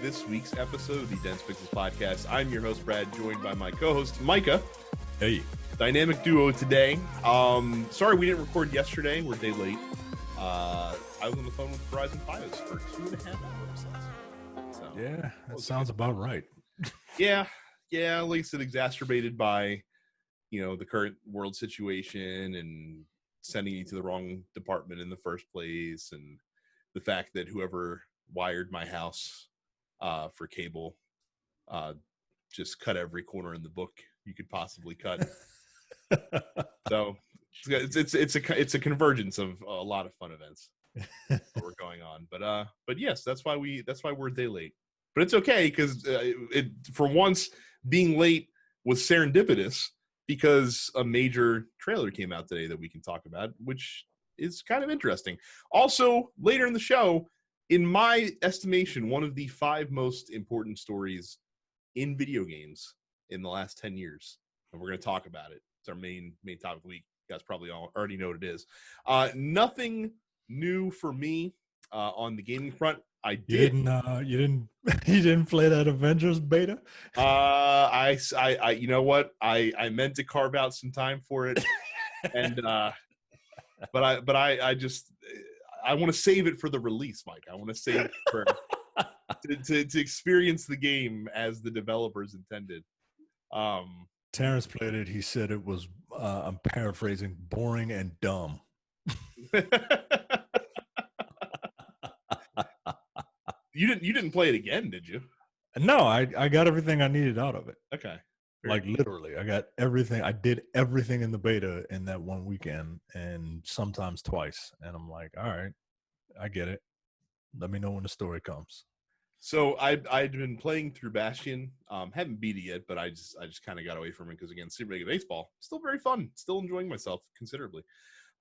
this week's episode of the Dense Pixels Podcast. I'm your host, Brad, joined by my co-host, Micah. Hey. Dynamic duo today. Sorry we didn't record yesterday. We're a day late. I was on the phone with Verizon Fios for 2.5 hours. So, yeah, that sounds about right. Yeah, at least it exacerbated by, the current world situation and sending you to the wrong department in the first place, and the fact that whoever wired my house for cable just cut every corner in the book you could possibly cut. So it's a convergence of a lot of fun events that were going on. But yes, that's why we're a day late. But it's okay because it for once being late was serendipitous because a major trailer came out today that we can talk about, which is kind of interesting. Also, later in the show, in my estimation, one of the 5 most important stories in video games in the last 10 years. And we're going to talk about it. It's our main topic of the week. You guys probably all already know what it is. Nothing new for me on the gaming front. I did. You didn't play that Avengers beta? I you know what? I meant to carve out some time for it, and but I just I want to save it for the release, Mike. I want to save it for to experience the game as the developers intended. Terrence played it. He said it was, I'm paraphrasing, boring and dumb. You didn't play it again, did you? No, I got everything I needed out of it. Okay. Like literally, I got everything. I did everything in the beta in that one weekend, and sometimes twice. And I'm like, all right, I get it. Let me know when the story comes. So I'd been playing through Bastion. Haven't beat it yet, but I just kind of got away from it because, again, Super Mega Baseball, still very fun. Still enjoying myself considerably.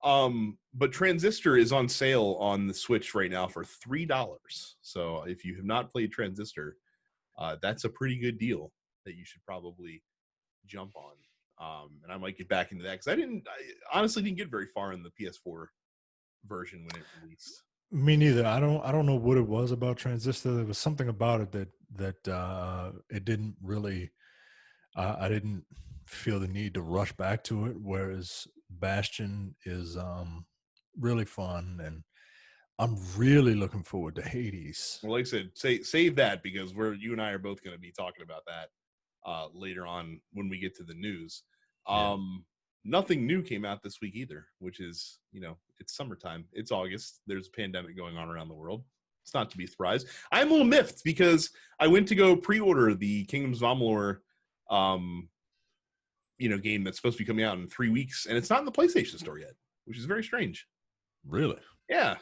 But Transistor is on sale on the Switch right now for $3. So if you have not played Transistor, that's a pretty good deal that you should probably jump on. And I might get back into that because I honestly didn't get very far in the PS4 version when it released. Me neither. I don't know what it was about Transistor. There was something about it that it didn't really. I didn't feel the need to rush back to it. Whereas Bastion is really fun, and I'm really looking forward to Hades. Well, like I said, save that because you and I are both going to be talking about that later on when we get to the news. Yeah. Nothing new came out this week either, which is, it's summertime. It's August. There's a pandemic going on around the world. It's not to be surprised. I'm a little miffed because I went to go pre-order the Kingdoms of Amalur, game that's supposed to be coming out in 3 weeks, and it's not in the PlayStation Store yet, which is very strange. Really? Yeah.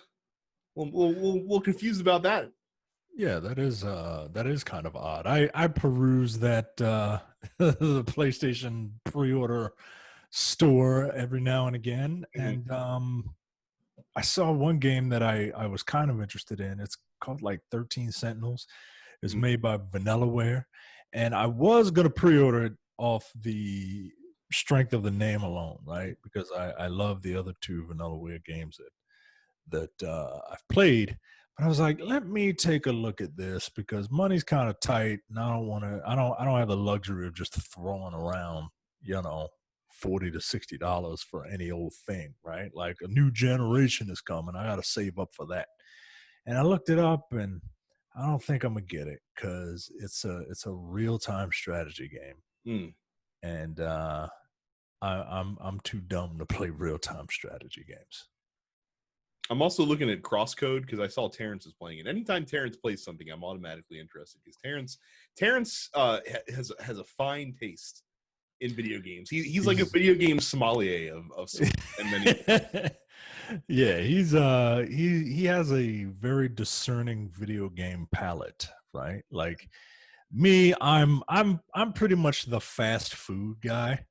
We'll confused about that. Yeah, that is kind of odd. I peruse that the PlayStation pre-order store every now and again, and I saw one game that I was kind of interested in. It's called like 13 Sentinels. It's made by Vanillaware, and I was gonna pre-order it off the strength of the name alone, right? Because I love the other 2 Vanillaware games that I've played. But I was like, let me take a look at this because money's kind of tight, and I don't have the luxury of just throwing around, $40 to $60 for any old thing, right? Like a new generation is coming. I got to save up for that. And I looked it up, and I don't think I'm gonna get it because it's a real-time strategy game, and I'm too dumb to play real-time strategy games. I'm also looking at Crosscode because I saw Terrence is playing it. Anytime Terrence plays something, I'm automatically interested because Terrence has a fine taste in video games. He's like a video game sommelier of some, and many. Yeah, he has a very discerning video game palette, right? Like me, I'm pretty much the fast food guy.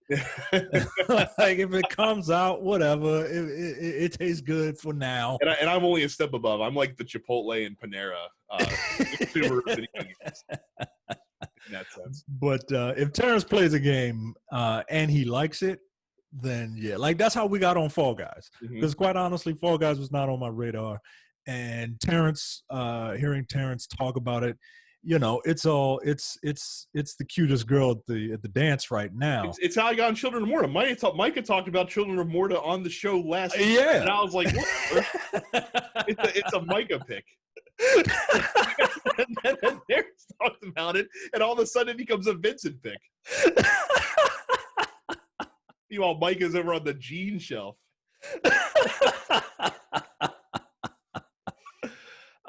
Like if it comes out, whatever, it tastes good for now. And I'm only a step above. I'm like the Chipotle and Panera consumer video games. In that sense. But if Terrence plays a game and he likes it, then yeah, like that's how we got on Fall Guys. Because quite honestly, Fall Guys was not on my radar. And Terrence, hearing Terrence talk about it, it's the cutest girl at the dance right now. It's how I got on Children of Morta. Micah talked about Children of Morta on the show last week, Yeah. and I was like, what? It's a Micah pick. And then Darren's talked about it, and all of a sudden it becomes a Vincent pick. Meanwhile, Micah's over on the jean shelf.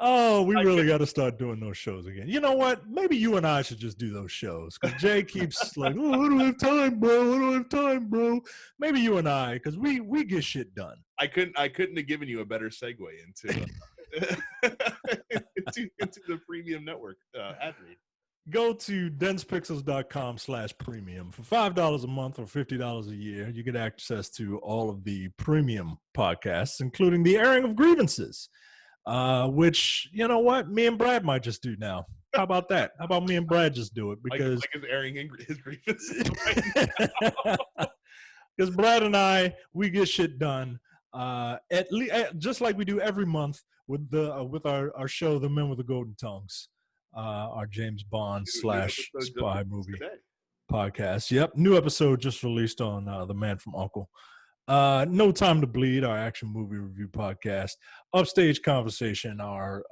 Oh, we really got to start doing those shows again. You know what? Maybe you and I should just do those shows, because Jay keeps like, "Oh, I don't have time, bro. I don't have time, bro." Maybe you and I, because we get shit done. I couldn't have given you a better segue into into the premium network ad read. Go to densepixels.com/premium for $5 a month or $50 a year. You get access to all of the premium podcasts, including the airing of grievances. Which, you know what, me and Brad might just do now. How about that? How about me and Brad just do it? Because Mike is airing his grievances right now. Because Brad and I, we get shit done. At least just like we do every month with our show, The Men with the Golden Tongues, our James Bond / spy movie podcast. Yep, new episode just released on The Man from U.N.C.L.E. No Time to Bleed, our action movie review podcast. Upstage Conversation, our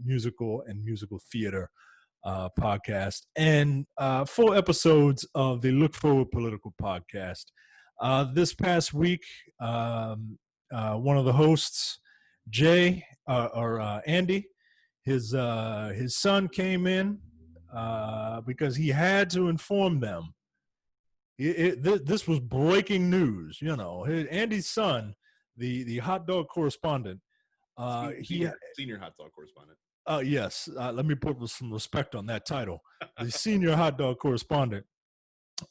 musical and musical theater podcast. And 4 episodes of the Look Forward Political podcast. This past week, one of the hosts, Jay, or Andy, his son came in because he had to inform them. This was breaking news. Andy's son, the hot dog correspondent, senior hot dog correspondent. Yes, let me put some respect on that title. The senior hot dog correspondent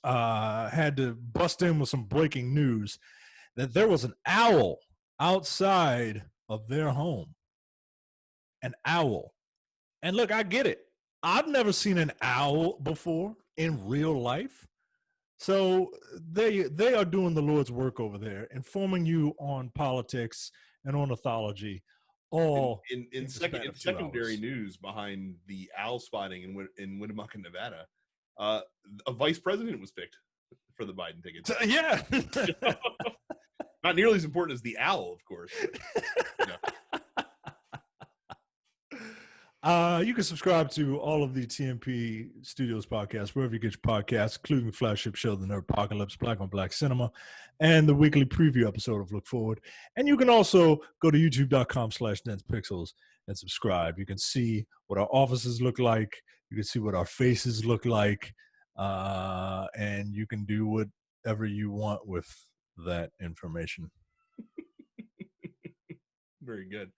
had to bust in with some breaking news that there was an owl outside of their home. An owl. And look, I get it. I've never seen an owl before in real life. So they are doing the Lord's work over there, informing you on politics and ornithology. All in secondary news behind the owl spotting in Winnemucca, Nevada, a vice president was picked for the Biden ticket. Yeah. Not nearly as important as the owl, of course. But, you can subscribe to all of the TMP Studios podcasts, wherever you get your podcasts, including the flagship show, The Nerd Apocalypse, Black on Black Cinema, and the weekly preview episode of Look Forward. And you can also go to youtube.com/densepixels and subscribe. You can see what our offices look like. You can see what our faces look like. And you can do whatever you want with that information. Very good.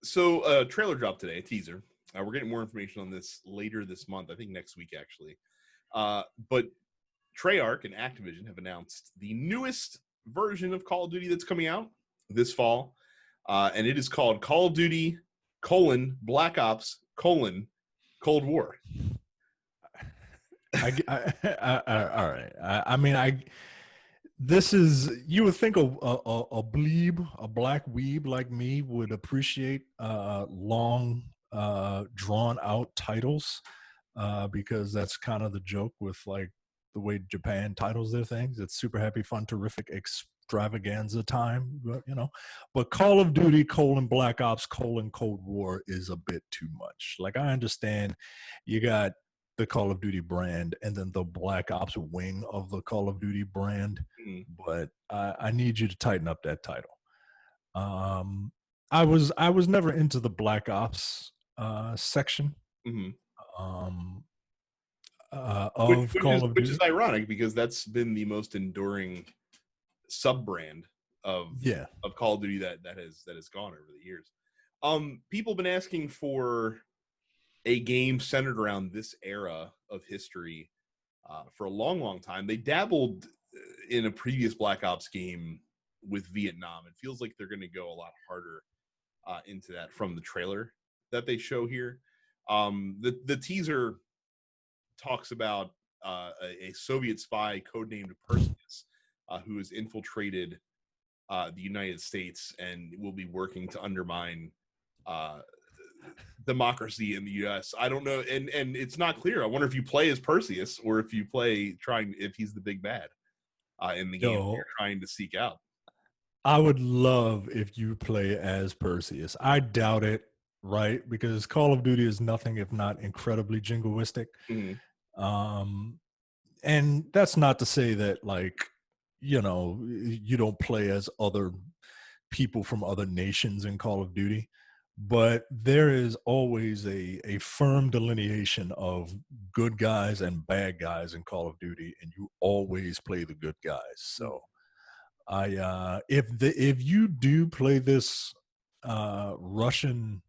So trailer dropped today, a teaser. We're getting more information on this later this month. I think next week, actually. But Treyarch and Activision have announced the newest version of Call of Duty that's coming out this fall. And it is called Call of Duty, Black Ops, Cold War. All right. This is, you would think a bleeb, a black weeb like me would appreciate long, drawn out titles because that's kind of the joke with like the way Japan titles their things. It's super happy, fun, terrific, extravaganza time, But Call of Duty, Black Ops, Cold War is a bit too much. Like, I understand you got the Call of Duty brand and then the Black Ops wing of the Call of Duty brand, but I need you to tighten up that title. I was never into the Black Ops section of Call of Duty, which is ironic because that's been the most enduring sub brand of Call of Duty that has gone over the years. People have been asking for a game centered around this era of history for a long time. They dabbled in a previous Black Ops game with Vietnam. It feels like they're going to go a lot harder into that from the trailer that they show here. The teaser talks about a Soviet spy codenamed Perseus who has infiltrated the United States and will be working to undermine democracy in the U.S. I don't know, and it's not clear. I wonder if you play as Perseus or if you play if he's the big bad in the game you're Yo, trying to seek out. I would love if you play as Perseus. I doubt it, right? Because Call of Duty is nothing if not incredibly jingoistic. Mhm. Um, and that's not to say that, like, you don't play as other people from other nations in Call of Duty, but there is always a firm delineation of good guys and bad guys in Call of Duty, and you always play the good guys. So if you do play this Russian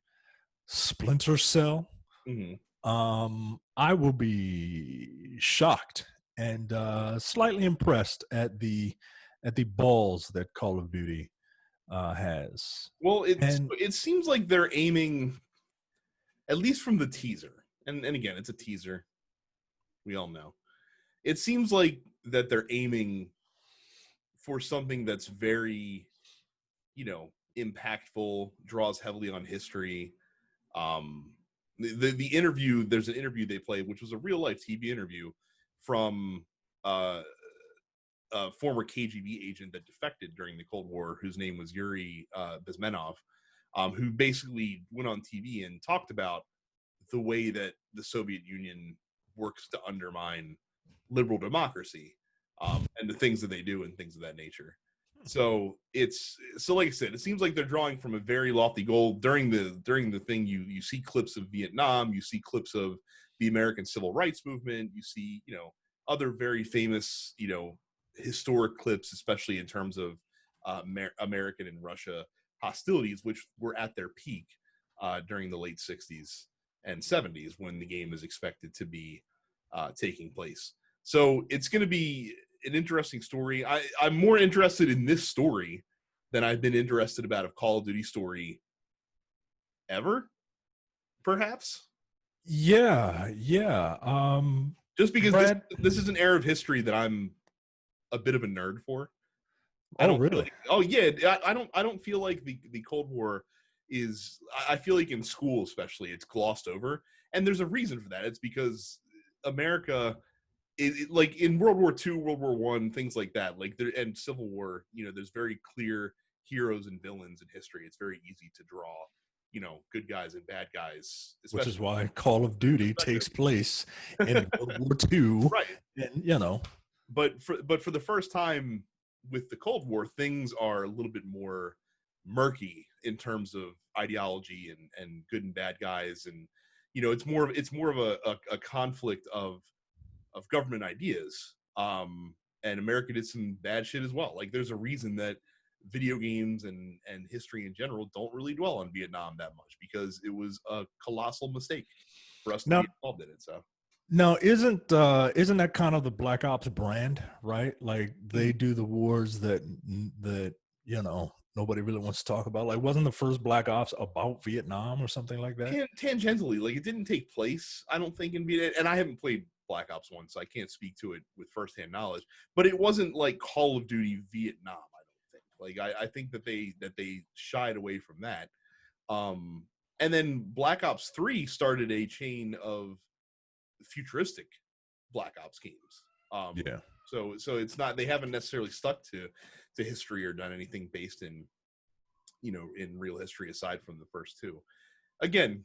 Splinter Cell, Mhm. I will be shocked and slightly impressed at the balls that Call of Duty has. Well, And it seems like they're aiming, at least from the teaser, and again, it's a teaser. We all know. It seems like that they're aiming for something that's very, impactful, draws heavily on history. Um, the interview, there's an interview they played, which was a real life TV interview from uh, a former KGB agent that defected during the Cold War, whose name was Yuri Bezmenov, who basically went on TV and talked about the way that the Soviet Union works to undermine liberal democracy, and the things that they do and things of that nature. So like I said, it seems like they're drawing from a very lofty goal. During the thing, you see clips of Vietnam, you see clips of the American Civil Rights Movement, you see other very famous historic clips, especially in terms of American and Russia hostilities, which were at their peak during the late 60s and 70s when the game is expected to be taking place. So it's going to be an interesting story. I'm more interested in this story than I've been interested about a Call of Duty story ever, perhaps. yeah. Just because Brad. this is an era of history that I'm a bit of a nerd for. I Oh, don't feel really? like, oh yeah, I don't feel like the Cold War is, I feel like in school especially it's glossed over, and there's a reason for that. It's because America, like in World War II, World War I, things like that, like there, and Civil War, there's very clear heroes and villains in history. It's very easy to draw, good guys and bad guys, Which is especially why Call of Duty perspective. takes place in World War II, Right. and But for the first time with the Cold War, things are a little bit more murky in terms of ideology and good and bad guys, and it's more of a conflict of government ideas. And America did some bad shit as well. Like there's a reason that video games and history in general don't really dwell on Vietnam that much, because it was a colossal mistake for us to now be involved in it. So now isn't that kind of the Black Ops brand, right? Like they do the wars that nobody really wants to talk about. Like wasn't the first Black Ops about Vietnam or something like that? tangentially, like it didn't take place, I don't think, in Vietnam. And I haven't played Black Ops 1, so I can't speak to it with firsthand knowledge. But it wasn't like Call of Duty Vietnam, I don't think. Like I think that they shied away from that. Um, and then Black Ops 3 started a chain of futuristic Black Ops games. Yeah. So it's not, they haven't necessarily stuck to history or done anything based in real history aside from the first two. Again,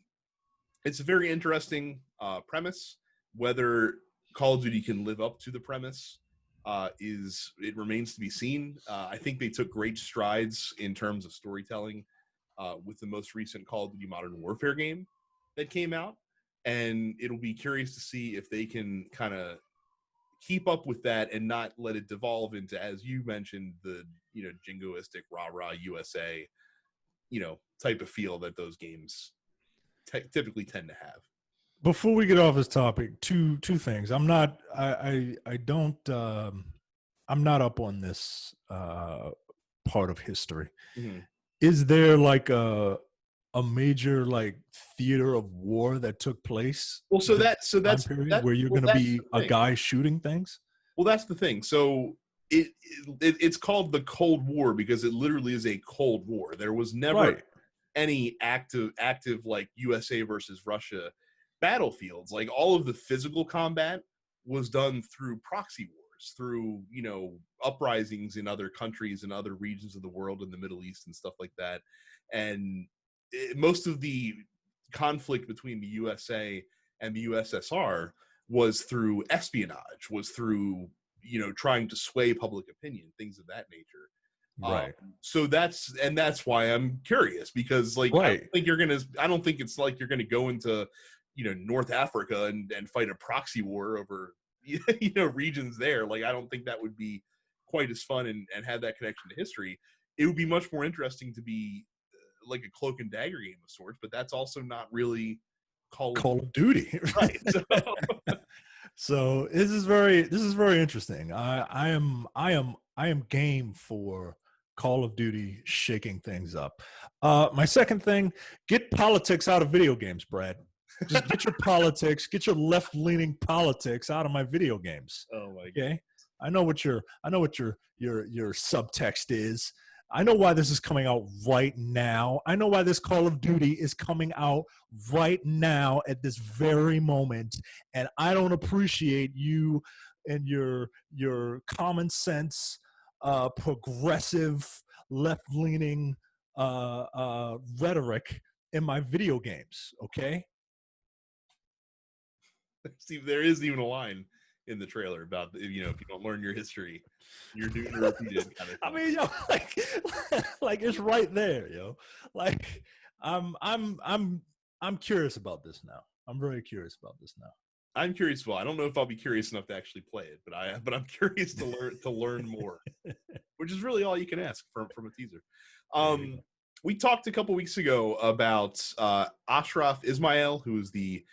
it's a very interesting premise. Whether Call of Duty can live up to the premise is it remains to be seen. I think they took great strides in terms of storytelling with the most recent Call of Duty Modern Warfare game that came out, and it'll be curious to see if they can kind of keep up with that and not let it devolve into, as you mentioned, the jingoistic rah rah USA type of feel that those games typically tend to have. Before we get off this topic, two things. I don't I'm not up on this part of history. Mm-hmm. Is there like a major like theater of war that took place Well, so during that so this time that's period that where you're well going to that's be the a thing. guy shooting things? Well, that's the thing. So it's called the Cold War because it literally is a Cold War. There was never Right. any active like USA versus Russia battlefields. Like all of the physical combat was done through proxy wars, through uprisings in other countries and other regions of the world, in the Middle East and stuff like that. And most of the conflict between the USA and the USSR was through espionage, was through trying to sway public opinion, things of that nature. Right. So that's why I'm curious, because like Right. I don't think it's like you're gonna go into North Africa and fight a proxy war over regions there. Like I don't think that would be quite as fun and have that connection to history. It would be much more interesting to be like a cloak and dagger game of sorts, but that's also not really Call of Duty. Right. So. So this is very interesting. I am game for Call of Duty shaking things up. My second thing, get politics out of video games, Brad. Just get your politics, get your left-leaning politics out of my video games. Oh my God. Okay? I know what your subtext is. I know why this is coming out right now. I know why this Call of Duty is coming out right now at this very moment. And I don't appreciate you and your common sense, progressive, left-leaning rhetoric in my video games, okay? Steve, there is even a line in the trailer about if you don't learn your history, you're doomed to repeat it. Kind of thing. I mean, yo, like it's right there, yo. Like I'm curious about this now. I'm very curious about this now. I'm curious. Well, I don't know if I'll be curious enough to actually play it, but I'm curious to learn more, which is really all you can ask from a teaser. We talked a couple weeks ago about Ashraf Ismail, who is the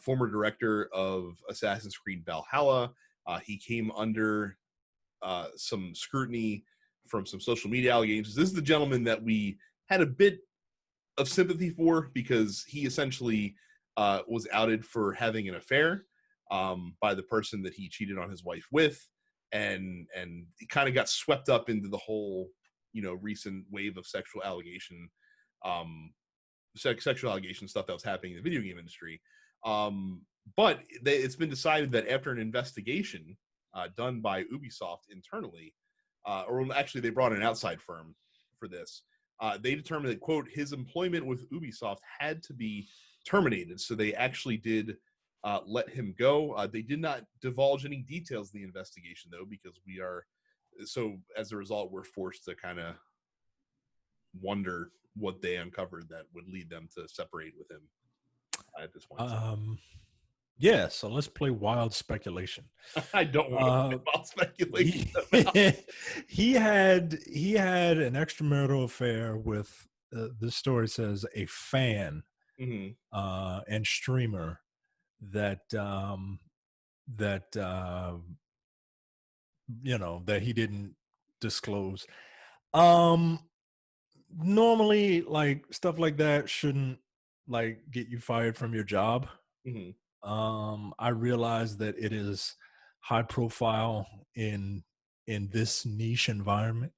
former director of Assassin's Creed Valhalla. He came under some scrutiny from some social media allegations. This is the gentleman that we had a bit of sympathy for, because he essentially was outed for having an affair by the person that he cheated on his wife with, and he kind of got swept up into the whole recent wave of sexual allegation stuff that was happening in the video game industry. But it's been decided that after an investigation done by Ubisoft internally, or actually they brought an outside firm for this, they determined that, quote, his employment with Ubisoft had to be terminated. So they actually did let him go. They did not divulge any details of the investigation, though, because as a result, we're forced to kind of wonder what they uncovered that would lead them to separate with him at this point. Yeah, so let's play wild speculation. I don't want to play wild speculation. He had an extramarital affair with, this story says, a fan and streamer that that he didn't disclose. Normally, like, stuff like that shouldn't like get you fired from your job. I realize that it is high profile in this niche environment.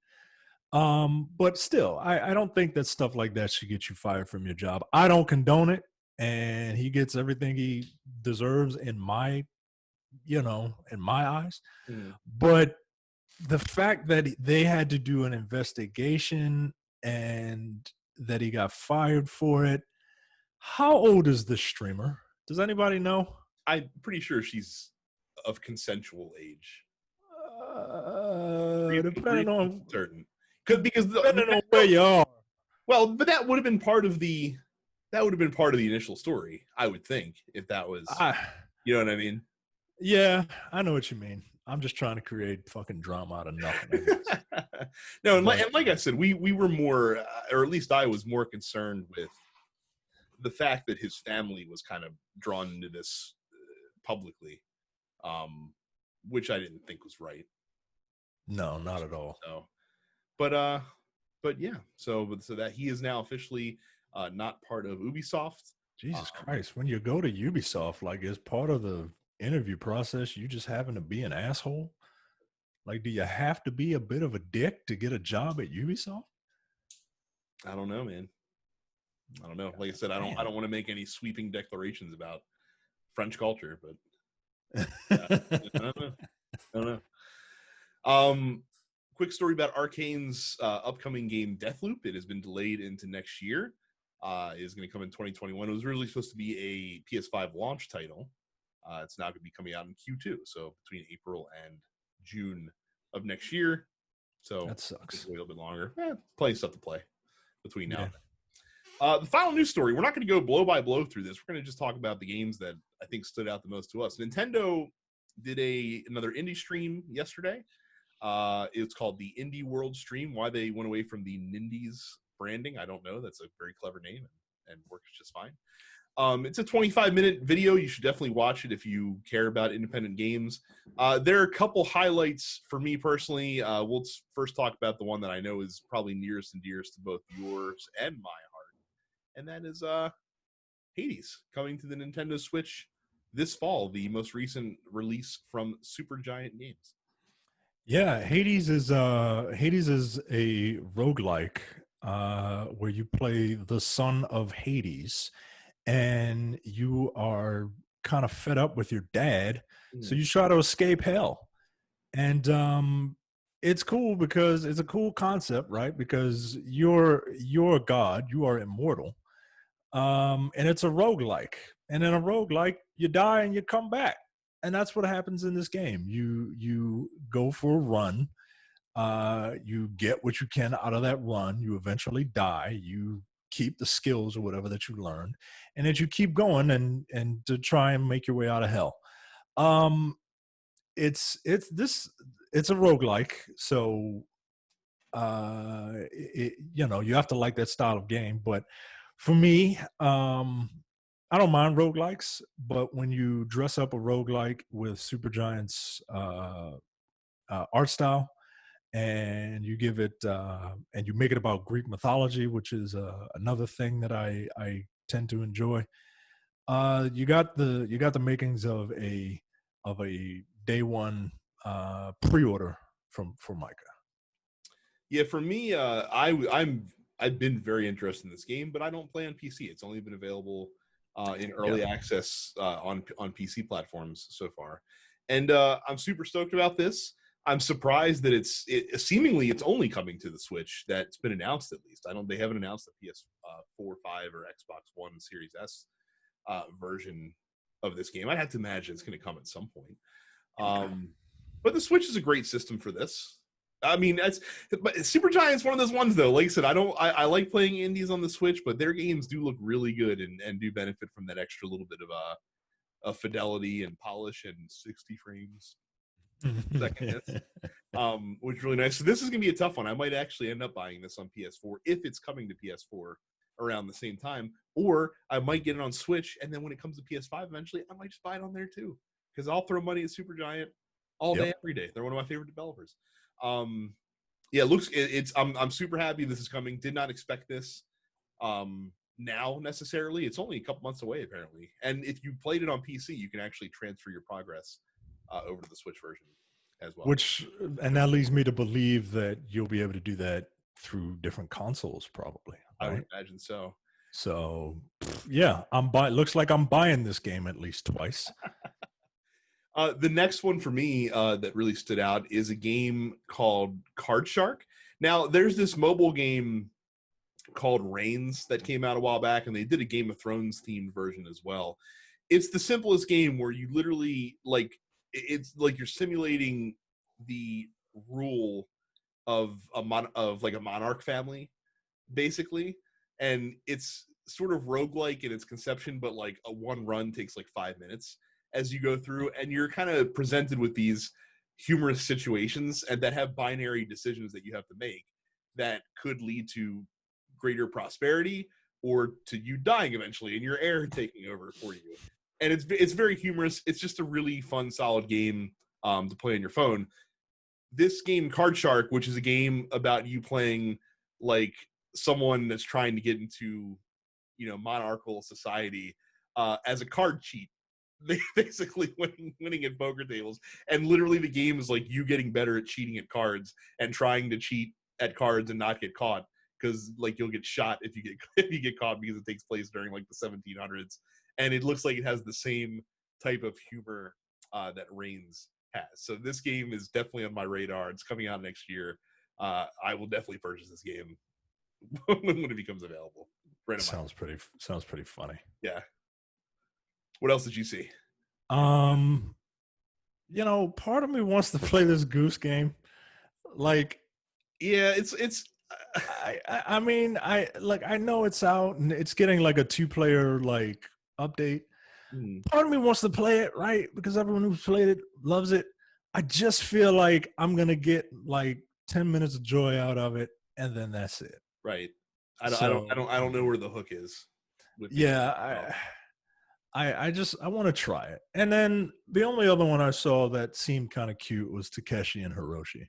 But still, I don't think that stuff like that should get you fired from your job. I don't condone it, and he gets everything he deserves in my eyes. But the fact that they had to do an investigation and that he got fired for it. How old is this streamer? Does anybody know? I'm pretty sure she's of consensual age. Depending on certain, because depending on where you are. Well, but that would have been part of the initial story, I would think, if that was, you know what I mean? Yeah, I know what you mean. I'm just trying to create fucking drama out of nothing. No, and like I said, we were more, or at least I was more concerned with the fact that his family was kind of drawn into this publicly, which I didn't think was right. No, not at all. So, but yeah, so that he is now officially not part of Ubisoft. Jesus Christ! When you go to Ubisoft, like, as part of the interview process, you just happen to be an asshole. Like, do you have to be a bit of a dick to get a job at Ubisoft? I don't know, man. I don't know. Like I said, I Man. don't want to make any sweeping declarations about French culture, but I don't know. I don't know. Quick story about Arcane's upcoming game Deathloop. It has been delayed into next year. It is going to come in 2021. It was originally supposed to be a PS5 launch title. It's now going to be coming out in Q2, so between April and June of next year. So That sucks. a little bit longer. Plenty of stuff to play between now Yeah. and then. The final news story, we're not going to go blow by blow through this. We're going to just talk about the games that I think stood out the most to us. Nintendo did another indie stream yesterday. It's called the Indie World Stream. Why they went away from the Nindies branding, I don't know. That's a very clever name and works just fine. It's a 25-minute video. You should definitely watch it if you care about independent games. There are a couple highlights for me personally. We'll first talk about the one that I know is probably nearest and dearest to both yours and my heart, and that is Hades coming to the Nintendo Switch this fall, the most recent release from Supergiant Games. Yeah, Hades is a roguelike where you play the son of Hades, and you are kind of fed up with your dad, so you try to escape hell. And it's cool because it's a cool concept, right? Because you're a god, you are immortal. And it's a roguelike. And in a roguelike, you die and you come back. And that's what happens in this game. You go for a run, you get what you can out of that run, you eventually die, you keep the skills or whatever that you learned, and then you keep going and to try and make your way out of hell. It's a roguelike, so you have to like that style of game. But for me, I don't mind roguelikes, but when you dress up a roguelike with Supergiant's art style, and you give it and you make it about Greek mythology, which is another thing that I tend to enjoy. You got the makings of a day one pre-order for Micah. Yeah, for me, I've been very interested in this game, but I don't play on PC. It's only been available in early access on PC platforms so far, and I'm super stoked about this. I'm surprised that seemingly it's only coming to the Switch. That's been announced, at least. They haven't announced the PS4, 5, or Xbox One Series S version of this game. I'd have to imagine it's going to come at some point. But the Switch is a great system for this. I mean, but Supergiant's one of those ones, though. Like I said, I like playing indies on the Switch, but their games do look really good and do benefit from that extra little bit of fidelity and polish and 60 frames second hits, which is really nice. So this is gonna be a tough one. I might actually end up buying this on PS4 if it's coming to PS4 around the same time, or I might get it on Switch, and then when it comes to PS5 eventually, I might just buy it on there too, because I'll throw money at Supergiant all day, every day. They're one of my favorite developers. Yeah, I'm super happy this is coming. Did not expect this now necessarily. It's only a couple months away apparently, and if you played it on PC, you can actually transfer your progress over to the Switch version as well. And that leads me to believe that you'll be able to do that through different consoles, probably. Right? I would imagine so. So yeah, looks like I'm buying this game at least twice. The next one for me that really stood out is a game called Card Shark. Now, there's this mobile game called Reigns that came out a while back, and they did a Game of Thrones themed version as well. It's the simplest game where you literally it's like you're simulating the rule of a monarch family, basically, and it's sort of roguelike in its conception, but like a one run takes like 5 minutes as you go through, and you're kind of presented with these humorous situations and that have binary decisions that you have to make that could lead to greater prosperity or to you dying eventually and your heir taking over for you. And it's very humorous. It's just a really fun, solid game to play on your phone. This game, Card Shark, which is a game about you playing like someone that's trying to get into, monarchical society as a card cheat. They basically winning at poker tables, and literally the game is like you getting better at cheating at cards and trying to cheat at cards and not get caught because like you'll get shot if you get if you get caught because it takes place during like the 1700s, and it looks like it has the same type of humor that Reigns has. So this game is definitely on my radar. It's coming out next year. I will definitely purchase this game when it becomes available. Sounds pretty funny. Yeah. What else did you see? You know, part of me wants to play this Goose Game. Like, yeah, it's I mean, I know it's out and it's getting like a 2-player like update. Part of me wants to play it, right? Because everyone who's played it loves it. I just feel like I'm gonna get like 10 minutes of joy out of it, and then that's it. Right. I don't know where the hook is with the yeah. I want to try it. And then the only other one I saw that seemed kind of cute was Takeshi and Hiroshi.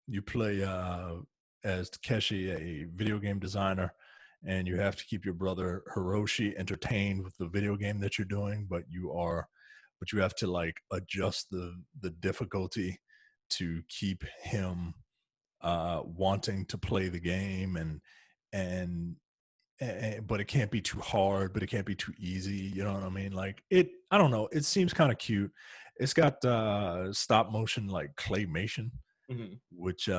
You play as Takeshi, a video game designer, and you have to keep your brother Hiroshi entertained with the video game that you're doing, but you have to like adjust the difficulty to keep him wanting to play the game, and but it can't be too hard, but it can't be too easy. You know what I mean? Like I don't know. It seems kind of cute. It's got stop motion like claymation, which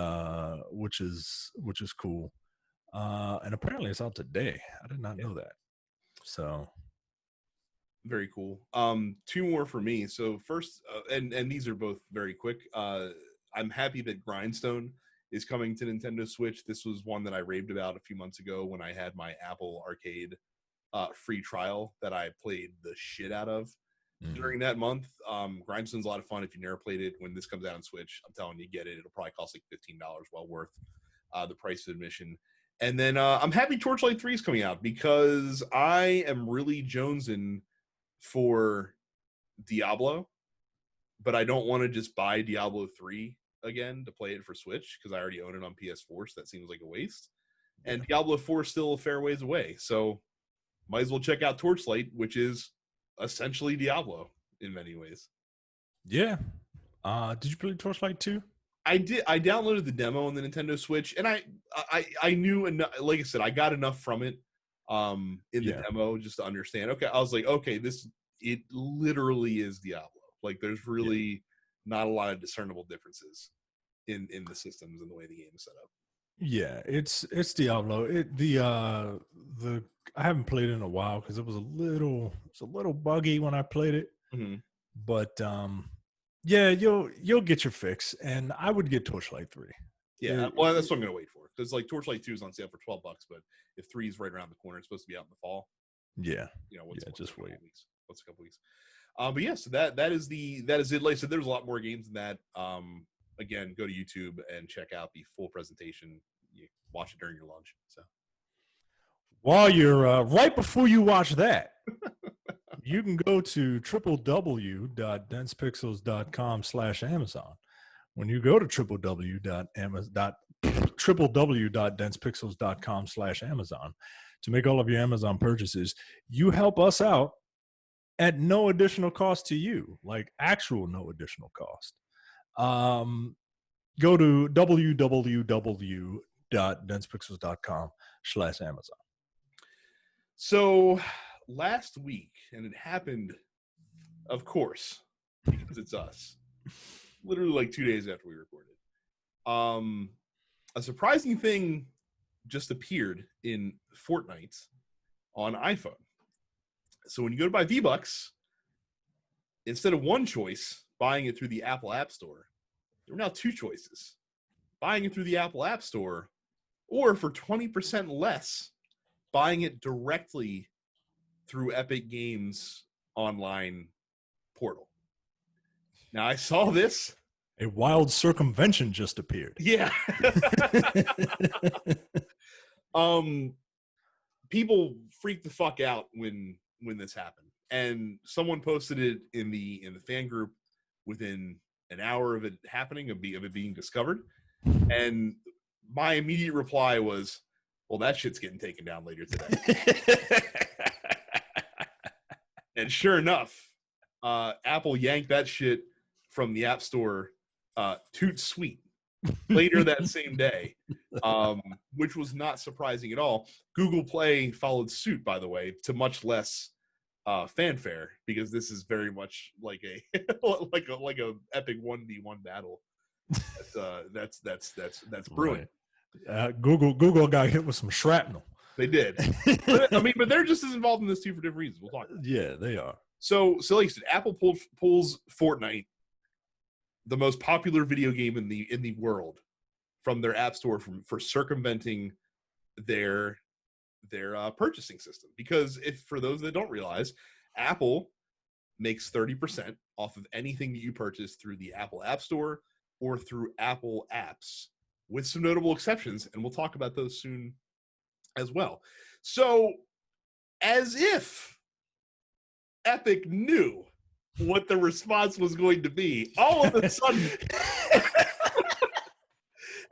is cool. And apparently it's out today. I did not know that. So very cool. 2 more for me. So first, and these are both very quick. I'm happy that Grindstone is coming to Nintendo Switch. This was one that I raved about a few months ago when I had my Apple Arcade free trial that I played the shit out of during that month. Grindstone's a lot of fun. If you never played it, when this comes out on Switch, I'm telling you, get it. It'll probably cost like $15, well worth the price of admission. And then I'm happy Torchlight 3 is coming out because I am really jonesing for Diablo, but I don't want to just buy Diablo 3 again to play it for Switch because I already own it on PS4, so that seems like a waste. And Diablo 4 is still a fair ways away, so might as well check out Torchlight, which is essentially Diablo in many ways. Yeah. Did you play Torchlight 2? I did. I downloaded the demo on the Nintendo Switch, and I knew enough. Like I said, I got enough from it in the demo just to understand. Okay, I was like, okay, it literally is Diablo. Like, there's really not a lot of discernible differences in the systems and the way the game is set up. Yeah, it's Diablo. I haven't played it in a while because it was a little buggy when I played it. But yeah, you'll get your fix, and I would get Torchlight 3. Yeah, well, that's what I'm gonna wait for because like Torchlight 2 is on sale for $12, but if 3 is right around the corner, it's supposed to be out in the fall. Yeah, just wait. What's a couple weeks? But yeah, so that is it. Like I said, there's a lot more games than that. Again, go to YouTube and check out the full presentation. You watch it during your lunch. So while you're right before you watch that, you can go to www.densepixels.com/Amazon. When you go to www.densepixels.com/Amazon to make all of your Amazon purchases, you help us out at no additional cost to you, like actual no additional cost. Go to www.densepixels.com/Amazon. So last week, and it happened, of course, because it's us, literally like 2 days after we recorded. A surprising thing just appeared in Fortnite on iPhone. So when you go to buy V-Bucks, instead of one choice, buying it through the Apple App Store, there are now 2 choices. Buying it through the Apple App Store, or for 20% less, buying it directly through Epic Games online portal. Now, I saw this. A wild circumvention just appeared. Yeah. People freaked the fuck out when this happened. And someone posted it in the fan group within an hour of it happening, of it being discovered. And my immediate reply was, well, that shit's getting taken down later today. And sure enough, Apple yanked that shit from the App Store toot sweet. later that same day, which was not surprising at all. Google Play followed suit, by the way, to much less fanfare, because this is very much like a like a epic 1v1 battle. That's brewing. Right. Google got hit with some shrapnel. They did. But they're just as involved in this too for different reasons. We'll talk about it. Yeah, they are. So like I said, Apple pulls Fortnite, the most popular video game in the world, from their app store for circumventing their purchasing system. Because if, for those that don't realize, Apple makes 30% off of anything that you purchase through the Apple App Store or through Apple apps, with some notable exceptions, and we'll talk about those soon as well. So, as if Epic knew what the response was going to be, all of a sudden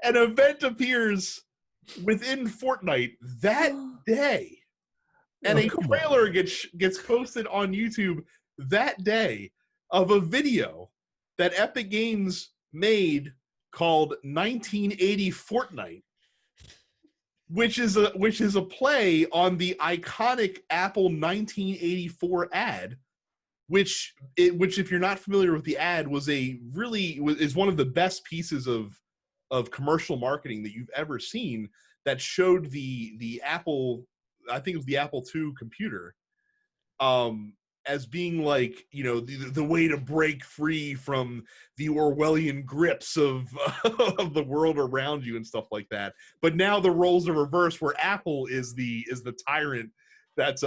an event appears within Fortnite that day, and a trailer gets posted on YouTube that day of a video that Epic Games made called 1980 Fortnite, which is a play on the iconic Apple 1984 ad, which if you're not familiar with the ad, is one of the best pieces of commercial marketing that you've ever seen, that showed the Apple, I think it was the Apple II computer, as being like, the way to break free from the Orwellian grips of of the world around you and stuff like that. But now the roles are reversed, where Apple is the tyrant that's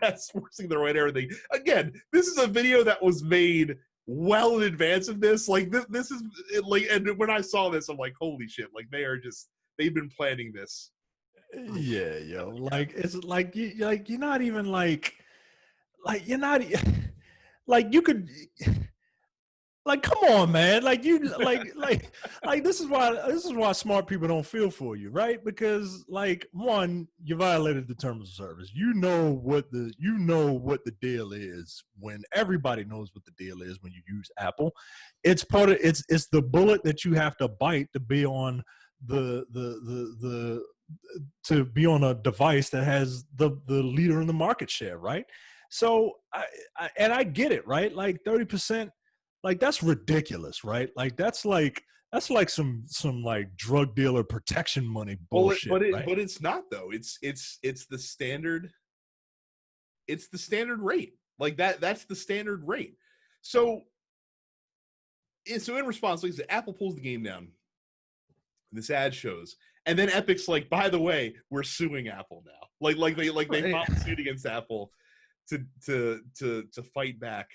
that's forcing their way to everything. Again, this is a video that was made well in advance of this. Like this is like, and when I saw this, I'm like, holy shit! Like they've been planning this. Yeah, yo, like it's like you're not even like you're not like you could. Like, come on, man! Like you, like this is why smart people don't feel for you, right? Because like, one, you violated the terms of service. You know what the deal is when everybody knows what the deal is when you use Apple. It's it's the bullet that you have to bite to be on to be on a device that has the leader in the market share, right? So I get it, right? Like 30%. Like that's ridiculous, right? Like that's like some like drug dealer protection money bullshit. Right? But it's not though. It's the standard. It's the standard rate. Like that's the standard rate. So in response, like I said, Apple pulls the game down. This ad shows, and then Epic's like, by the way, we're suing Apple now. Like they filed a suit against Apple to fight back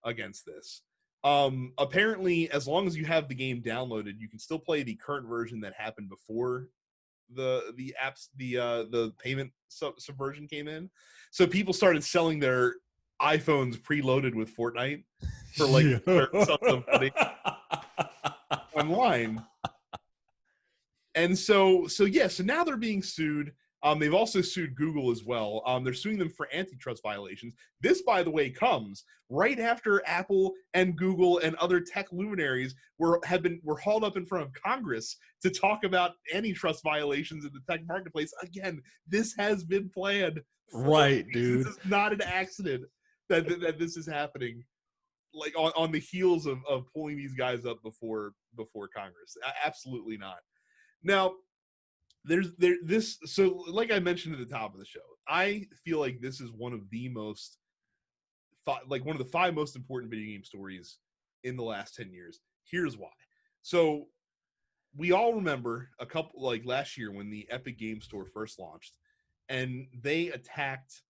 against this. Apparently, as long as you have the game downloaded, you can still play the current version that happened before the apps the payment subversion came in. So people started selling their iPhones preloaded with Fortnite for like something funny online. And so now they're being sued. They've also sued Google as well. They're suing them for antitrust violations. This, by the way, comes right after Apple and Google and other tech luminaries were hauled up in front of Congress to talk about antitrust violations in the tech marketplace. Again, this has been planned. Right, dude. This is not an accident that this is happening, like on the heels of pulling these guys up before Congress. Absolutely not. Now, so like I mentioned at the top of the show, I feel like this is one of the one of the 5 most important video game stories in the last 10 years. Here's why. So we all remember a couple, like last year when the Epic Game Store first launched, and they attacked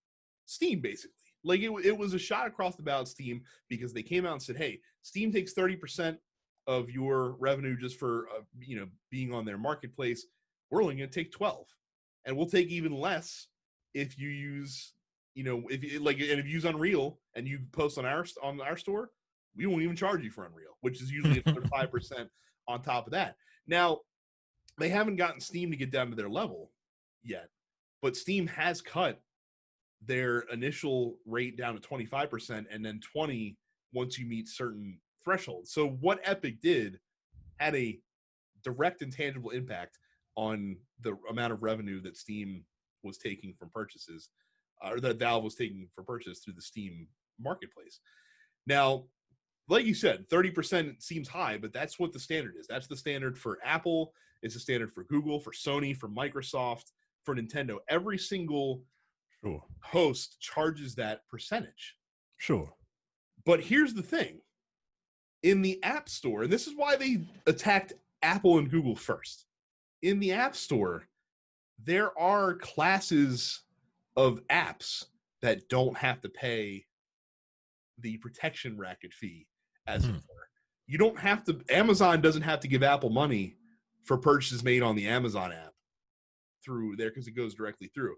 Steam basically. Like it was a shot across the bow at Steam, because they came out and said, hey, Steam takes 30% of your revenue just for being on their marketplace. We're only going to take 12, and we'll take even less if you use, if you use Unreal and you post on our store, we won't even charge you for Unreal, which is usually another 5% on top of that. Now, they haven't gotten Steam to get down to their level yet, but Steam has cut their initial rate down to 25%, and then 20 once you meet certain thresholds. So what Epic did had a direct and tangible impact on the amount of revenue that Steam was taking from purchases, or that Valve was taking for purchase through the Steam marketplace. Now, like you said, 30% seems high, but that's what the standard is. That's the standard for Apple. It's the standard for Google, for Sony, for Microsoft, for Nintendo. Every single host charges that percentage. Sure. But here's the thing. In the App Store, and this is why they attacked Apple and Google first. In the App Store, there are classes of apps that don't have to pay the protection racket fee, as it were. You don't have to, Amazon doesn't have to give Apple money for purchases made on the Amazon app through there because it goes directly through.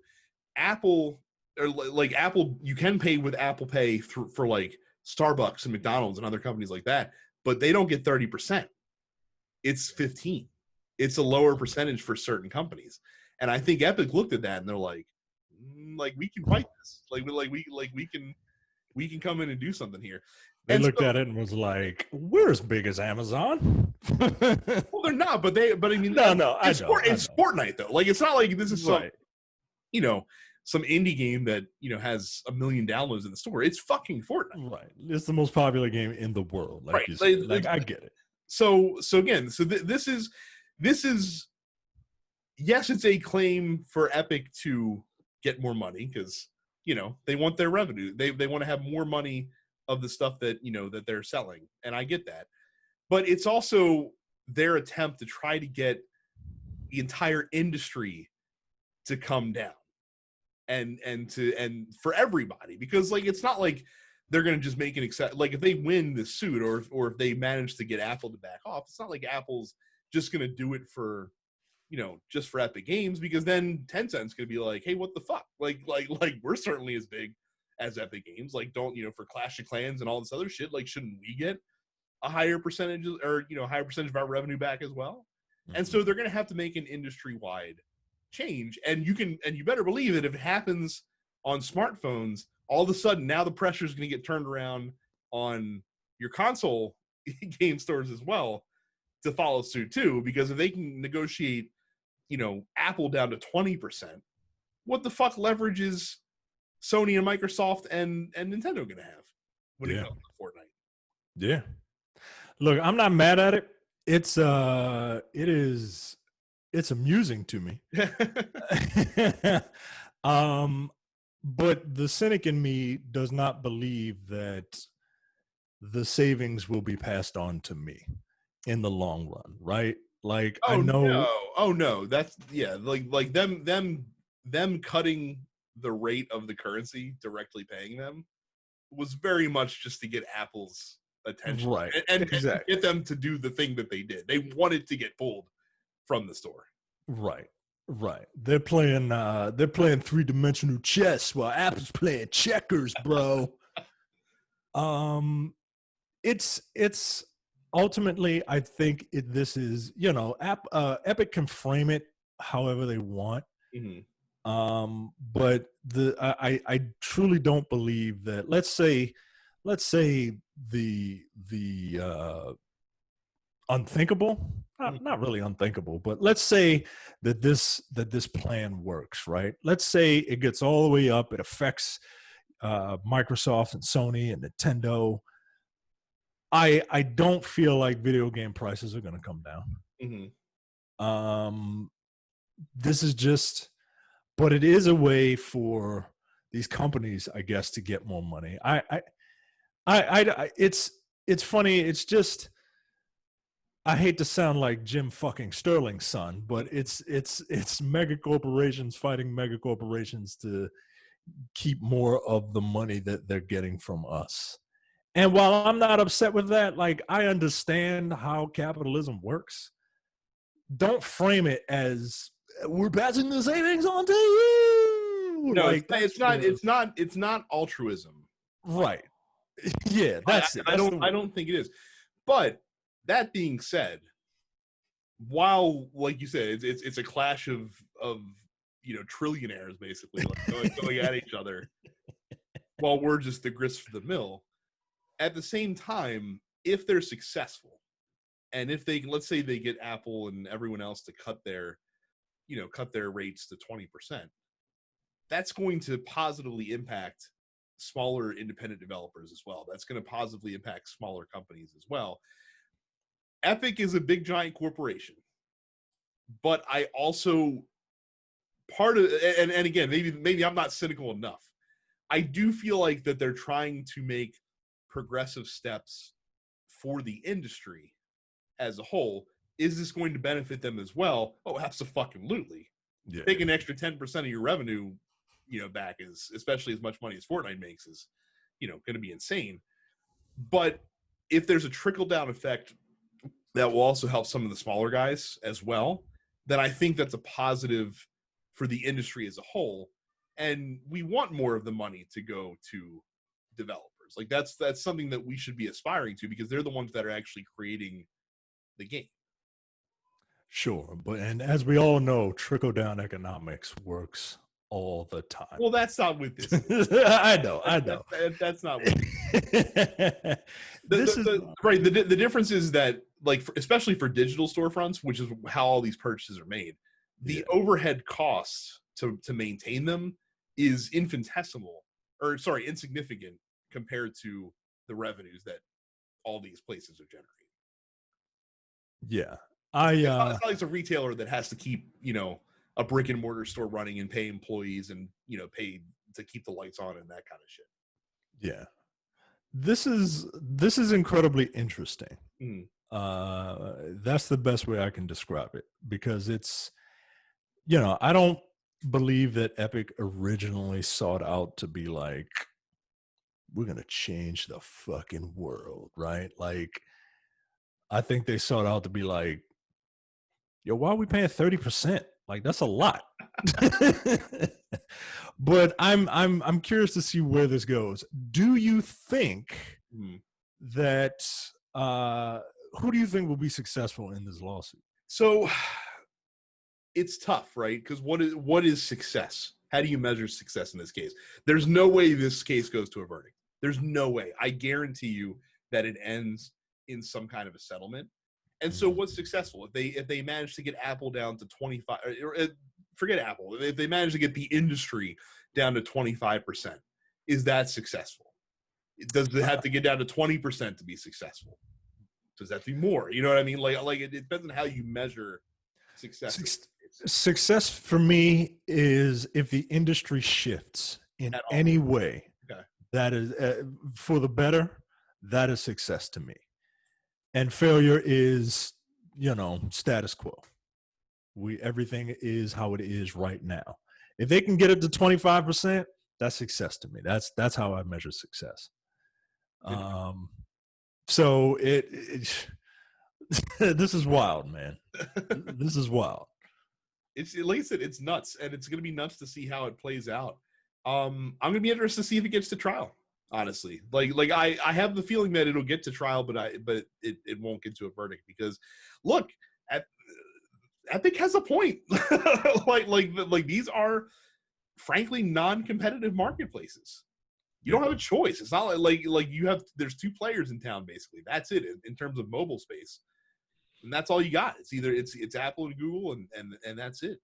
Apple, or like Apple, you can pay with Apple Pay for like Starbucks and McDonald's and other companies like that, but they don't get 30%. It's 15%. It's a lower percentage for certain companies. And I think Epic looked at that and they're like we can fight this. We can come in and do something here. They looked at it and was like, "We're as big as Amazon." Well, they're not, but I mean, it's Fortnite though. Like, it's not like this is some, some indie game that has 1 million downloads in the store. It's fucking Fortnite. Right. It's the most popular game in the world. Like, right. I get it. So again, this is yes, it's a claim for Epic to get more money because they want their revenue. They want to have more money of the stuff that that they're selling, and I get that. But it's also their attempt to try to get the entire industry to come down, and for everybody, because like it's not like they're going to just make an exception. Like if they win the suit, or if they manage to get Apple to back off, it's not like Apple's just going to do it for just for Epic Games, because then Tencent's going to be like, hey, what the fuck? Like we're certainly as big as Epic Games. Like, don't, for Clash of Clans and all this other shit, like, shouldn't we get a higher percentage, or, higher percentage of our revenue back as well? Mm-hmm. And so they're going to have to make an industry-wide change. And you better believe that if it happens on smartphones, all of a sudden now the pressure is going to get turned around on your console game stores as well to follow suit too, because if they can negotiate Apple down to 20%, what the fuck leverage is Sony and Microsoft and Nintendo going to have when it comes to Fortnite? Yeah. Look, I'm not mad at it. It's amusing to me. But the cynic in me does not believe that the savings will be passed on to me in the long run, right? Like, I know. No. That's like them cutting the rate of the currency, directly paying them, was very much just to get Apple's attention, right? And exactly. Get them to do the thing that they did. They wanted to get pulled from the store. Right. They're playing 3-dimensional chess while Apple's playing checkers, bro. It's ultimately, I think this is, Epic can frame it however they want. Mm-hmm. But I truly don't believe that. Let's say the unthinkable, not really unthinkable, but let's say that this plan works, right? Let's say it gets all the way up. It affects Microsoft and Sony and Nintendo. I don't feel like video game prices are going to come down. Mm-hmm. This is just, but it is a way for these companies, I guess, to get more money. It's funny. It's just, I hate to sound like Jim fucking Sterling's son, but it's mega corporations fighting mega corporations to keep more of the money that they're getting from us. And while I'm not upset with that, like, I understand how capitalism works. Don't frame it as we're passing the savings on to you. No, like, it's not altruism. Right. Yeah, that's it. I don't think it is. But that being said, while, like you said, it's a clash of trillionaires basically, like going at each other, while we're just the grist for the mill. At the same time, if they're successful, And if they, let's say they get Apple and everyone else to cut their rates to 20%, that's going to positively impact smaller independent developers as well. That's going to positively impact smaller companies as well. Epic is a big giant corporation, but I also part of, and again, maybe I'm not cynical enough. I do feel like that they're trying to make progressive steps for the industry as a whole. Is this going to benefit them as well? Oh, absolutely. Yeah. Take an extra 10% of your revenue, back, is, especially as much money as Fortnite makes, is, going to be insane. But if there's a trickle down effect that will also help some of the smaller guys as well, then I think that's a positive for the industry as a whole. And we want more of the money to go to developers. Like that's something that we should be aspiring to, because they're the ones that are actually creating the game. Sure, and as we all know, trickle down economics works all the time. Well, that's not with this. I know. That's not with this. Right. The difference is that, like, especially for digital storefronts, which is how all these purchases are made, the overhead costs to maintain them is insignificant compared to the revenues that all these places are generating. Yeah. It's not like it's a retailer that has to keep, a brick and mortar store running and pay employees and, pay to keep the lights on and that kind of shit. Yeah. This is incredibly interesting. That's the best way I can describe it, because it's, I don't believe that Epic originally sought out to be like, we're going to change the fucking world, right? Like, I think they sought out to be like, yo, why are we paying 30%? Like, that's a lot. But I'm curious to see where this goes. Do you think that who do you think will be successful in this lawsuit? So it's tough, right? Because what is success? How do you measure success in this case? There's no way this case goes to a verdict. There's no way. I guarantee you that it ends in some kind of a settlement. And so what's successful? If they manage to get Apple down to 25, forget Apple. If they manage to get the industry down to 25%, is that successful? Does it have to get down to 20% to be successful? Does that do more? You know what I mean? Like it depends on how you measure success. Success for me is if the industry shifts in any way, that is for the better. That is success to me. And failure is, status quo. Everything is how it is right now. If they can get it to 25%, that's success to me. That's how I measure success. So this is wild, man. This is wild. It's, like I said, it's nuts, and it's going to be nuts to see how it plays out. I'm going to be interested to see if it gets to trial. Honestly, like I have the feeling that it'll get to trial, but it won't get to a verdict, because look, Epic has a point. like these are frankly non-competitive marketplaces. You don't have a choice. It's not like there's two players in town, basically. That's it in terms of mobile space, and that's all you got. It's either it's Apple and Google, and that's it.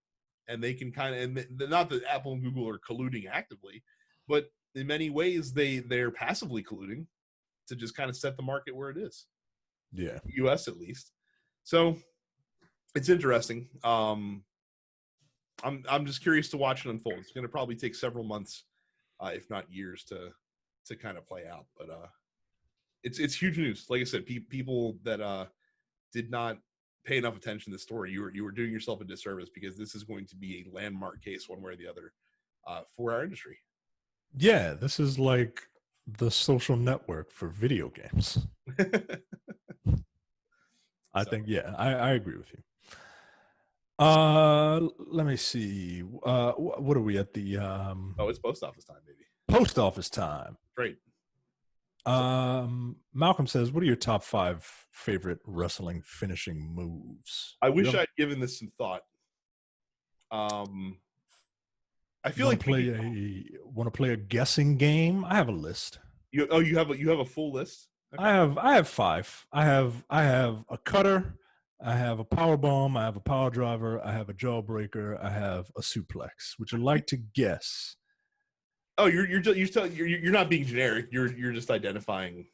And they can kind of, and not that Apple and Google are colluding actively, but in many ways they're passively colluding to just kind of set the market where it is. Yeah, US at least. So it's interesting. I'm just curious to watch it unfold. It's going to probably take several months, if not years, to kind of play out. But it's huge news. Like I said, people that did not pay enough attention to the story, you were doing yourself a disservice, because this is going to be a landmark case one way or the other for our industry. Yeah, this is like the social network for video games. I think, I agree with you. Let me see. What are we at the? It's post office time, baby. Post office time. Great. Malcolm says, "What are your top 5 favorite wrestling finishing moves?" I wish I'd given this some thought. I feel want to play a guessing game. I have a list. You have a full list? Okay. I have five. I have a cutter. I have a power bomb. I have a power driver. I have a jawbreaker. I have a suplex. Would you like to guess? Oh, you're not being generic. You're just identifying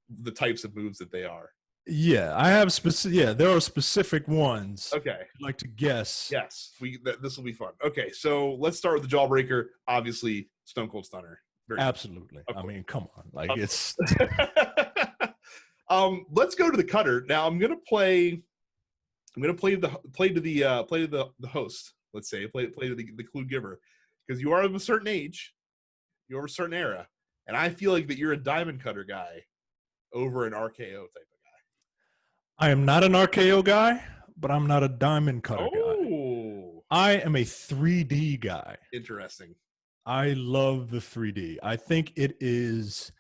the types of moves that they are. Yeah, I have specific. Yeah, there are specific ones. Okay. I'd like to guess. Yes, this will be fun. Okay, so let's start with the jawbreaker. Obviously, Stone Cold Stunner. Very Absolutely. I mean, come on. Like it's. Let's go to the cutter now. I'm gonna play to the host. Let's say play to the clue giver, because you are of a certain age, you're of a certain era, and I feel like that you're a diamond cutter guy over an RKO type of guy. I am not an RKO guy, but I'm not a diamond cutter guy. I am a 3D guy. Interesting. I love the 3D. I think it is.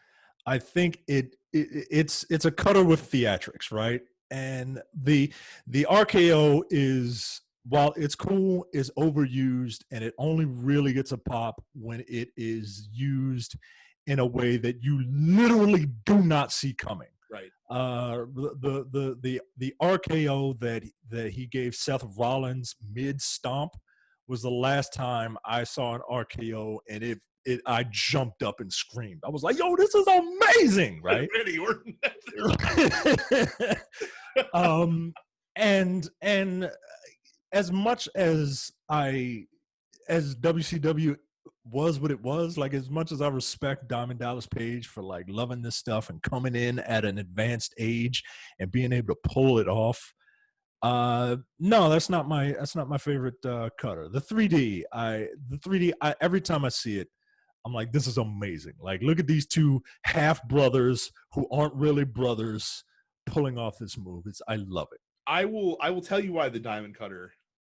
I think it's a cutter with theatrics, right? And the RKO is, while it's cool, is overused, and it only really gets a pop when it is used in a way that you literally do not see coming. Right. The RKO that he gave Seth Rollins mid stomp was the last time I saw an RKO, and I jumped up and screamed. I was like, "Yo, this is amazing!" Right? And as much as WCW was what it was, like as much as I respect Diamond Dallas Page for like loving this stuff and coming in at an advanced age and being able to pull it off, no, that's not my favorite cutter. The 3D, every time I see it, I'm like, this is amazing. Like, look at these two half brothers who aren't really brothers pulling off this move. I love it. I will tell you why the diamond cutter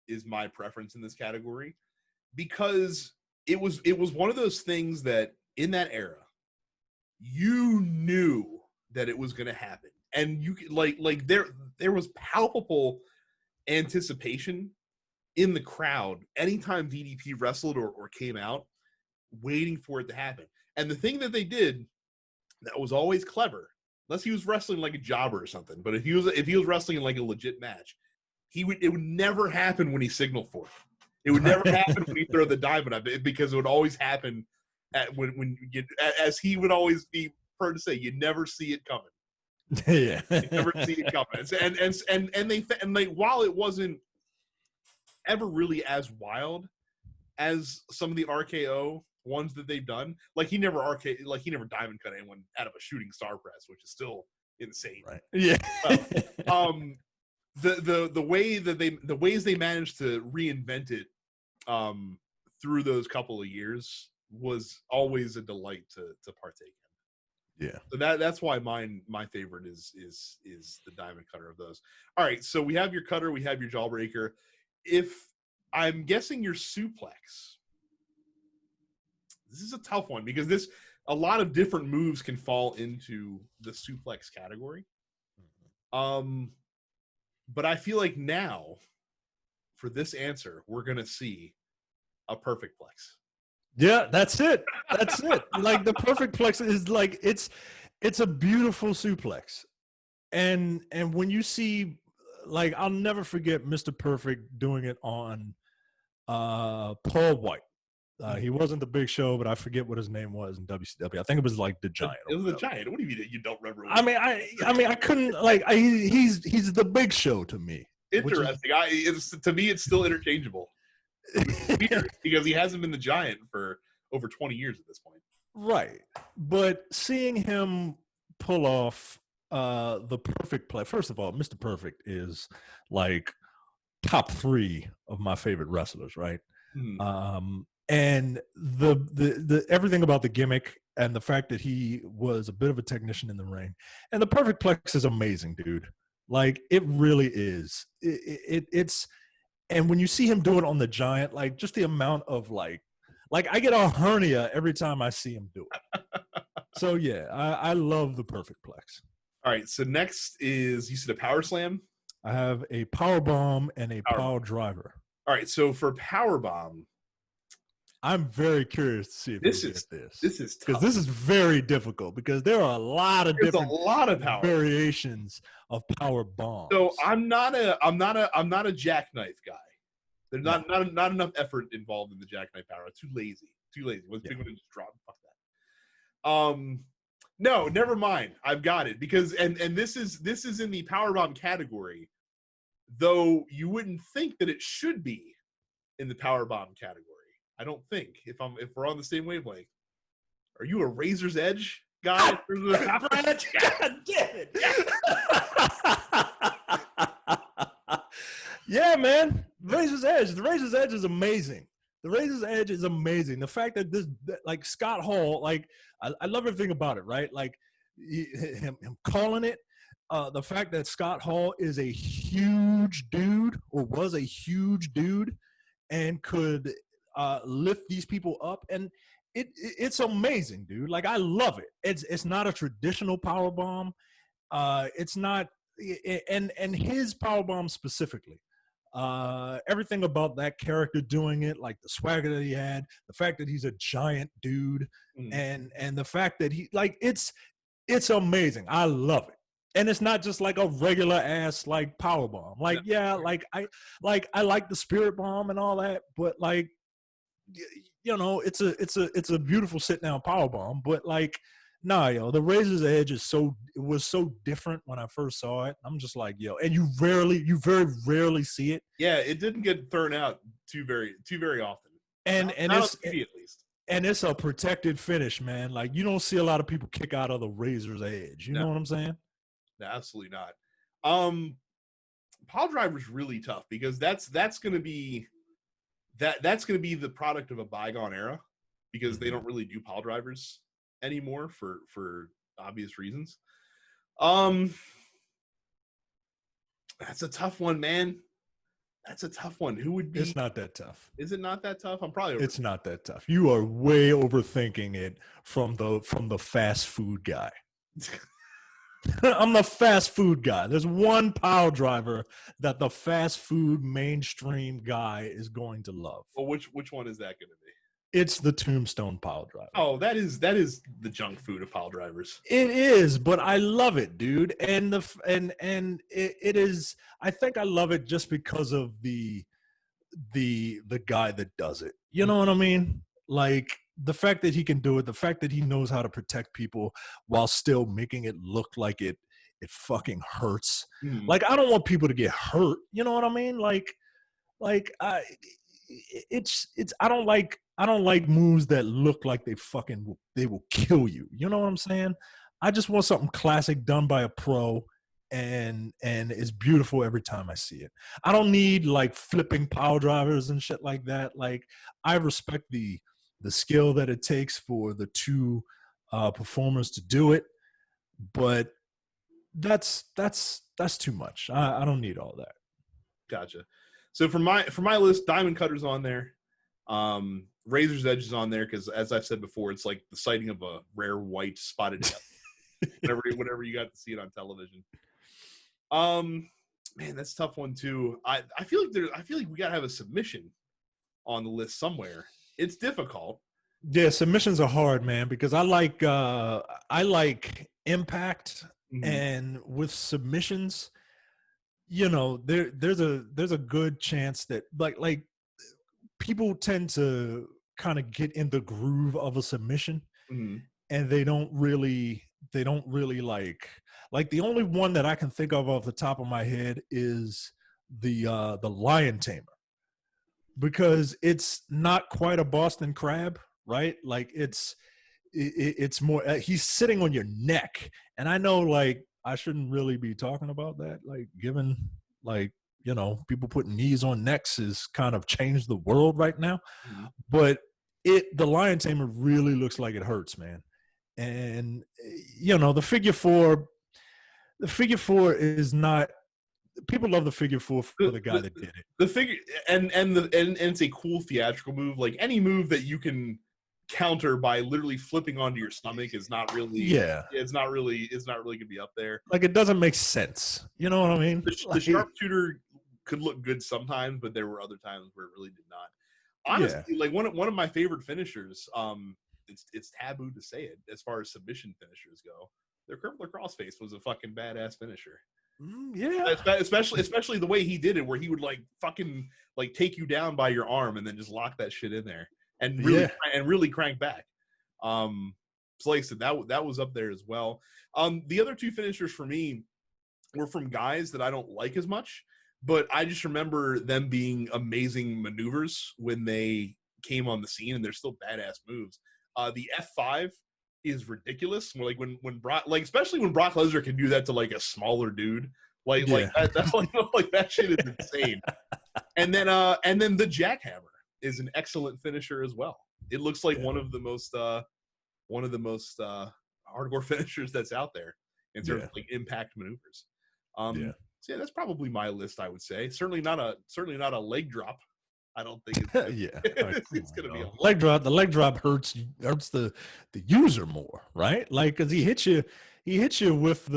is my preference in this category, because it was one of those things that in that era you knew that it was going to happen, and you like there was palpable anticipation in the crowd anytime DDP wrestled or came out, waiting for it to happen. And the thing that they did that was always clever, unless he was wrestling like a jobber or something, but if he was wrestling in like a legit match, it would never happen when he signaled for it. It would never happen when he throw the diamond up, because it would always happen as he would always be heard to say, you never see it coming. Yeah, you never see it coming. And they while it wasn't ever really as wild as some of the RKO ones that they've done, like he never diamond cut anyone out of a shooting star press, which is still insane. Right. Yeah. The ways they managed to reinvent it through those couple of years was always a delight to partake in. Yeah. So that's why my favorite is the diamond cutter of those. All right, so we have your cutter, we have your jawbreaker. If I'm guessing your suplex, this is a tough one, because a lot of different moves can fall into the suplex category. But I feel like now, for this answer, we're gonna see a perfect plex. Yeah, that's it. That's it. Like the perfect plex is like it's a beautiful suplex, and when you see, like, I'll never forget Mr. Perfect doing it on Paul White. He wasn't the Big Show, but I forget what his name was in WCW. I think it was like the Giant. It was the Giant. What do you mean you don't remember? I mean, I couldn't like. He's the Big Show to me. Interesting. To me, it's still interchangeable. Weird, because he hasn't been the Giant for over 20 years at this point. Right, but seeing him pull off the perfect play. First of all, Mr. Perfect is like top 3 of my favorite wrestlers, right? And the everything about the gimmick and the fact that he was a bit of a technician in the ring, and the perfect plex is amazing, dude. Like, it really is. It's, and when you see him do it on the Giant, like, just the amount of like I get a hernia every time I see him do it. So yeah, I love the perfect plex. All right, so next is, you said a power slam? I have a power bomb and a power driver. All right, so for power bomb, I'm very curious to see if This you'll is get this, this is because tough. this is very difficult, because there are a lot of There's a different lot of power. variations of power bombs. So I'm not a jackknife guy. There's not enough effort involved in the jackknife power. Too lazy. Once people just drop, fuck that. No, never mind. I've got it, because and this is in the powerbomb category, though you wouldn't think that it should be in the powerbomb category. I don't think, if we're on the same wavelength. Are you a Razor's Edge guy? God damn it! Yeah, man. Razor's Edge. The Razor's Edge is amazing. The Razor's Edge is amazing. The fact that like Scott Hall, like I love everything about it, right? Like him calling it. The fact that Scott Hall is a huge dude, or was a huge dude, and could lift these people up, and it's amazing, dude. Like, I love it. It's not a traditional power bomb. It's not, and his power bomb specifically. Everything about that character doing it, like the swagger that he had, the fact that he's a giant dude, and the fact that he, like, it's amazing. I love it. And it's not just like a regular ass like power bomb. Like, yeah, like I like the spirit bomb and all that, but like, you know, it's a beautiful sit down power bomb. But like, nah, yo, the Razor's Edge was so different when I first saw it. I'm just like, yo, and you very rarely see it. Yeah, it didn't get thrown out too very often. And not it's on TV, at least. And it's a protected finish, man. Like, you don't see a lot of people kick out of the Razor's Edge. You know what I'm saying? No, absolutely not. Pile driver's really tough, because that's gonna be the product of a bygone era, because they don't really do pile drivers anymore for obvious reasons. That's a tough one, man. That's a tough one. Who would be? It's not that tough. Is it not that tough? I'm probably. It's not that tough. You are way overthinking it from the fast food guy. I'm the fast food guy. There's one pile driver that the fast food mainstream guy is going to love. Well, which one is that going to be? It's the Tombstone pile driver. Oh, that is the junk food of pile drivers. It is, but I love it, dude. And it is. I think I love it just because of the guy that does it. You know what I mean? Like, the fact that he can do it, the fact that he knows how to protect people while still making it look like it fucking hurts. Like, I don't want people to get hurt. You know what I mean? Like I don't like moves that look like they will kill you. You know what I'm saying? I just want something classic done by a pro, and it's beautiful every time I see it. I don't need like flipping pile drivers and shit like that. Like, I respect the skill that it takes for the two performers to do it, but that's too much. I don't need all that. Gotcha. So for my list, Diamond Cutter's on there. Razor's Edge is on there because, as I've said before, it's like the sighting of a rare white spotted death. whenever you got to see it on television. Man, that's a tough one too. I feel like we gotta have a submission on the list somewhere. It's difficult. Yeah, submissions are hard, man, because I like impact, and with submissions, you know, there's a good chance that like people tend to kind of get in the groove of a submission, and they don't really like the only one that I can think of off the top of my head is the Lion Tamer, because it's not quite a Boston Crab, right? Like, it's more he's sitting on your neck, and I know, like, I shouldn't really be talking about that, like, given, like, you know, people putting knees on necks has kind of changed the world right now, but the Lion Tamer really looks like it hurts, man. And, you know, the figure four is not. People love the figure four for the guy that did it. The figure and it's a cool theatrical move. Like, any move that you can counter by literally flipping onto your stomach is not really. Yeah, it's not really gonna be up there. Like, it doesn't make sense. You know what I mean? The sharpshooter could look good sometimes, but there were other times where it really did not. honestly, like one of my favorite finishers. It's taboo to say it as far as submission finishers go. Their crippler crossface was a fucking badass finisher. Yeah, especially the way he did it, where he would like fucking like take you down by your arm and then just lock that shit in there and really crank back. So like I said, that was up there as well. The other two finishers for me were from guys that I don't like as much, but I just remember them being amazing maneuvers when they came on the scene, and they're still badass moves. The F5 is ridiculous. Like when Brock, like especially when Brock Lesnar can do that to like a smaller dude, like that's like that shit is insane. And then the jackhammer is an excellent finisher as well. It looks like one of the most hardcore finishers that's out there in terms of like impact maneuvers. So yeah, that's probably my list. I would say certainly not a leg drop. I don't think it's, it's going to be a leg drop. The leg drop hurts the user more, right? Like, because he hits you with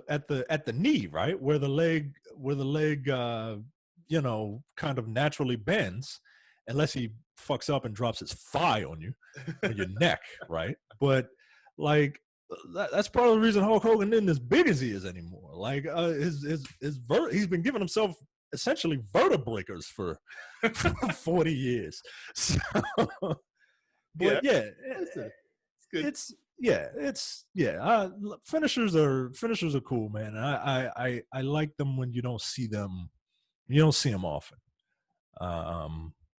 at the knee, right, where the leg kind of naturally bends, unless he fucks up and drops his thigh on you or your neck, right? But like that's part of the reason Hulk Hogan isn't as big as he is anymore. Like he's been giving himself essentially vertebreakers for 40 years. So, but finishers are cool, man. I like them when you don't see them often.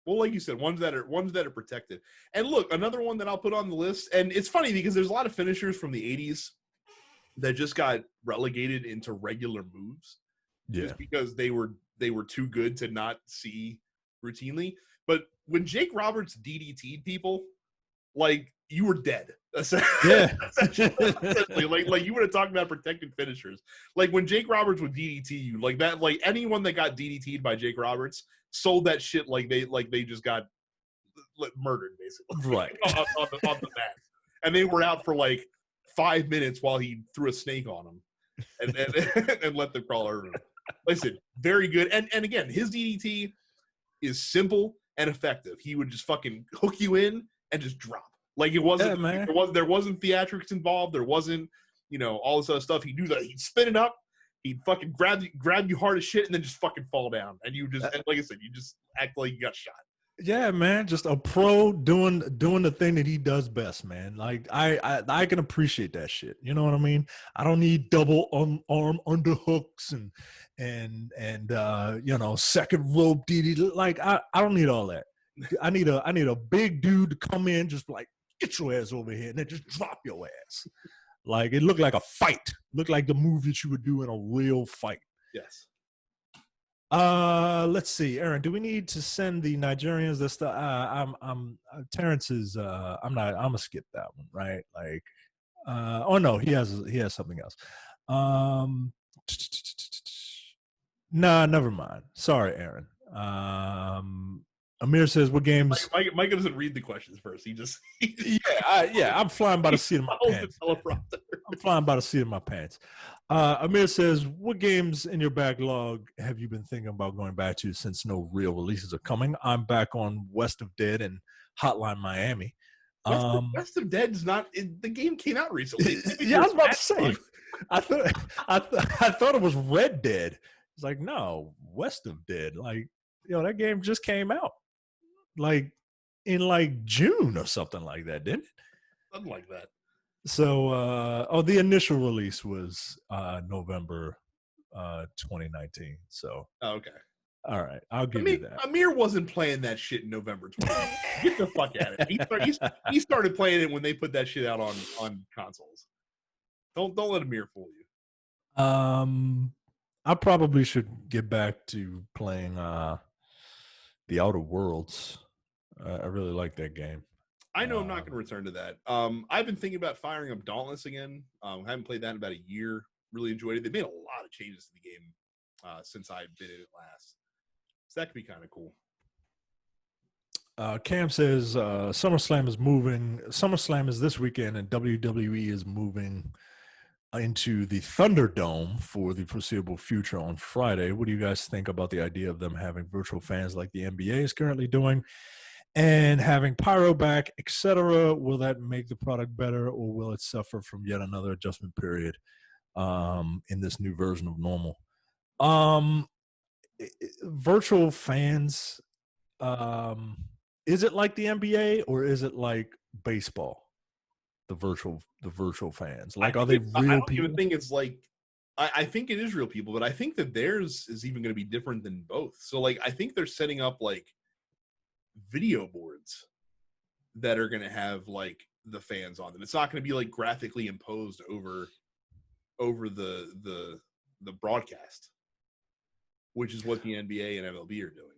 Well, like you said, ones that are protected. And look, another one that I'll put on the list, and it's funny because there's a lot of finishers from the 80s that just got relegated into regular moves just because they were too good to not see routinely. But when Jake Roberts DDT'd people, like, you were dead. Essentially. Like you would have talked about protected finishers. Like when Jake Roberts would DDT you, like that, like anyone that got DDT'd by Jake Roberts sold that shit like they just got murdered, basically. Right. on the mat. And they were out for like 5 minutes while he threw a snake on them and let them crawl over him. Listen, very good. And again, his DDT is simple and effective. He would just fucking hook you in and just drop. Like it wasn't there wasn't theatrics involved. There wasn't, all this other stuff. He'd do that. He'd spin it up. He'd fucking grab you hard as shit and then just fucking fall down. And you just, like I said, you just act like you got shot. Yeah, man, just a pro doing the thing that he does best, man. Like I can appreciate that shit. You know what I mean? I don't need double arm underhooks and second rope DD. Like I don't need all that. I need a big dude to come in, just like, get your ass over here, and then just drop your ass. Like it looked like a fight. Looked like the move that you would do in a real fight. Yes. Let's see, Aaron. Do we need to send the Nigerians this stuff? Terrence is. I'm gonna skip that one, right? Like, oh no, he has something else. Nah, never mind. Sorry, Aaron. Amir says, "What games?" Mike doesn't read the questions first. He just I'm flying by the seat of my pants. I'm flying by the seat of my pants. Amir says, "What games in your backlog have you been thinking about going back to since no real releases are coming?" I'm back on West of Dead and Hotline Miami. West of Dead is not. The game came out recently. Yeah, I was about to say. I thought it was Red Dead. It's like, no, West of Dead. Like, that game just came out. Like in like June or something like that, didn't it? Something like that. So, the initial release was November 2019. So, okay, all right, I'll give you that. Amir wasn't playing that shit in November 2019. Get the fuck out of it. He started playing it when they put that shit out on consoles. Don't let Amir fool you. I probably should get back to playing The Outer Worlds. I really like that game. I know I'm not going to return to that. I've been thinking about firing up Dauntless again. I haven't played that in about a year. Really enjoyed it. They made a lot of changes to the game since I've been in it last. So that could be kind of cool. Cam says SummerSlam is moving. SummerSlam is this weekend, and WWE is moving into the Thunderdome for the foreseeable future on Friday. What do you guys think about the idea of them having virtual fans like the NBA is currently doing? and having pyro back, etc. Will that make the product better, or will it suffer from yet another adjustment period in this new version of normal? Um, Virtual fans, um, is it like the NBA or is it like baseball? The virtual fans, I like, are think they it's. I real don't even people? think it's like. I think it is real people, but I think that theirs is even going to be different than both. So like, I think they're setting up like video boards that are going to have like the fans on them. It's not going to be like graphically imposed over the broadcast, which is what the NBA and MLB are doing.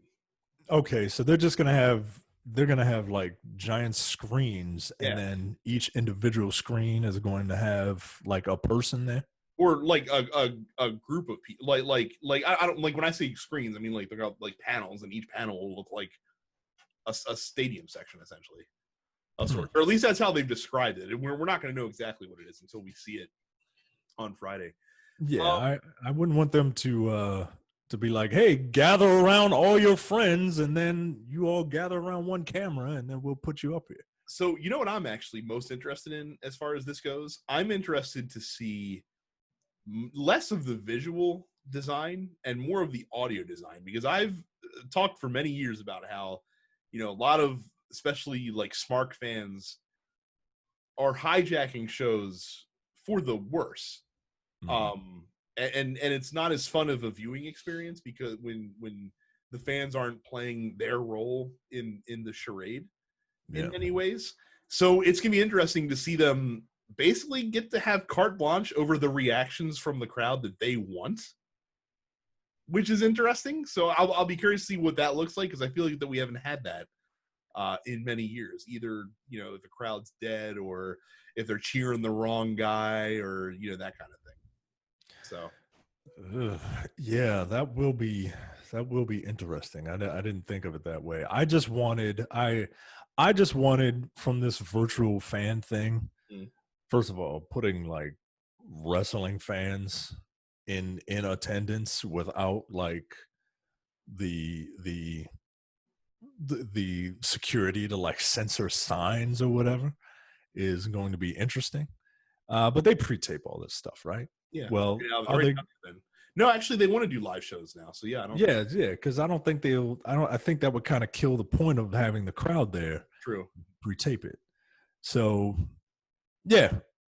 Okay, so they're gonna have like giant screens, and Yeah, then each individual screen is going to have like a person there. or like a group of people. Like I don't like when I say screens, I mean like they're got like panels, and each panel will look like a stadium section essentially, of Hmm. sorts, or at least that's how they've described it. And we're not going to know exactly what it is until we see it on Friday. Yeah, Um, I wouldn't want them to be like, hey, gather around all your friends, and then you all gather around one camera, and then we'll put you up here. so you know what I'm actually most interested in as far as this goes? I'm interested to see less of the visual design and more of the audio design, because I've talked for many years about how, a lot of especially like Smark fans are hijacking shows for the worse. Mhm. Um and it's not as fun of a viewing experience, because when the fans aren't playing their role in the charade in Yeah. many ways. So it's going to be interesting to see them basically get to have carte blanche over the reactions from the crowd that they want, which is interesting. So I'll be curious to see what that looks like, because I feel like that we haven't had that in many years. Either, if the crowd's dead, or if they're cheering the wrong guy, or that kind of thing. So Ugh, yeah, that will be interesting. I didn't think of it that way. I just wanted from this virtual fan thing. mm, First of all, putting like wrestling fans in attendance without like the the the security to like censor signs or whatever is going to be interesting. But they pre-tape all this stuff, right? yeah, Well, yeah, I was are already they? then. No, actually, they want to do live shows now. So yeah, I don't. Yeah, yeah, because I don't think they'll. I don't. I think that would kind of kill the point of having the crowd there. True. Pre-tape it. So yeah,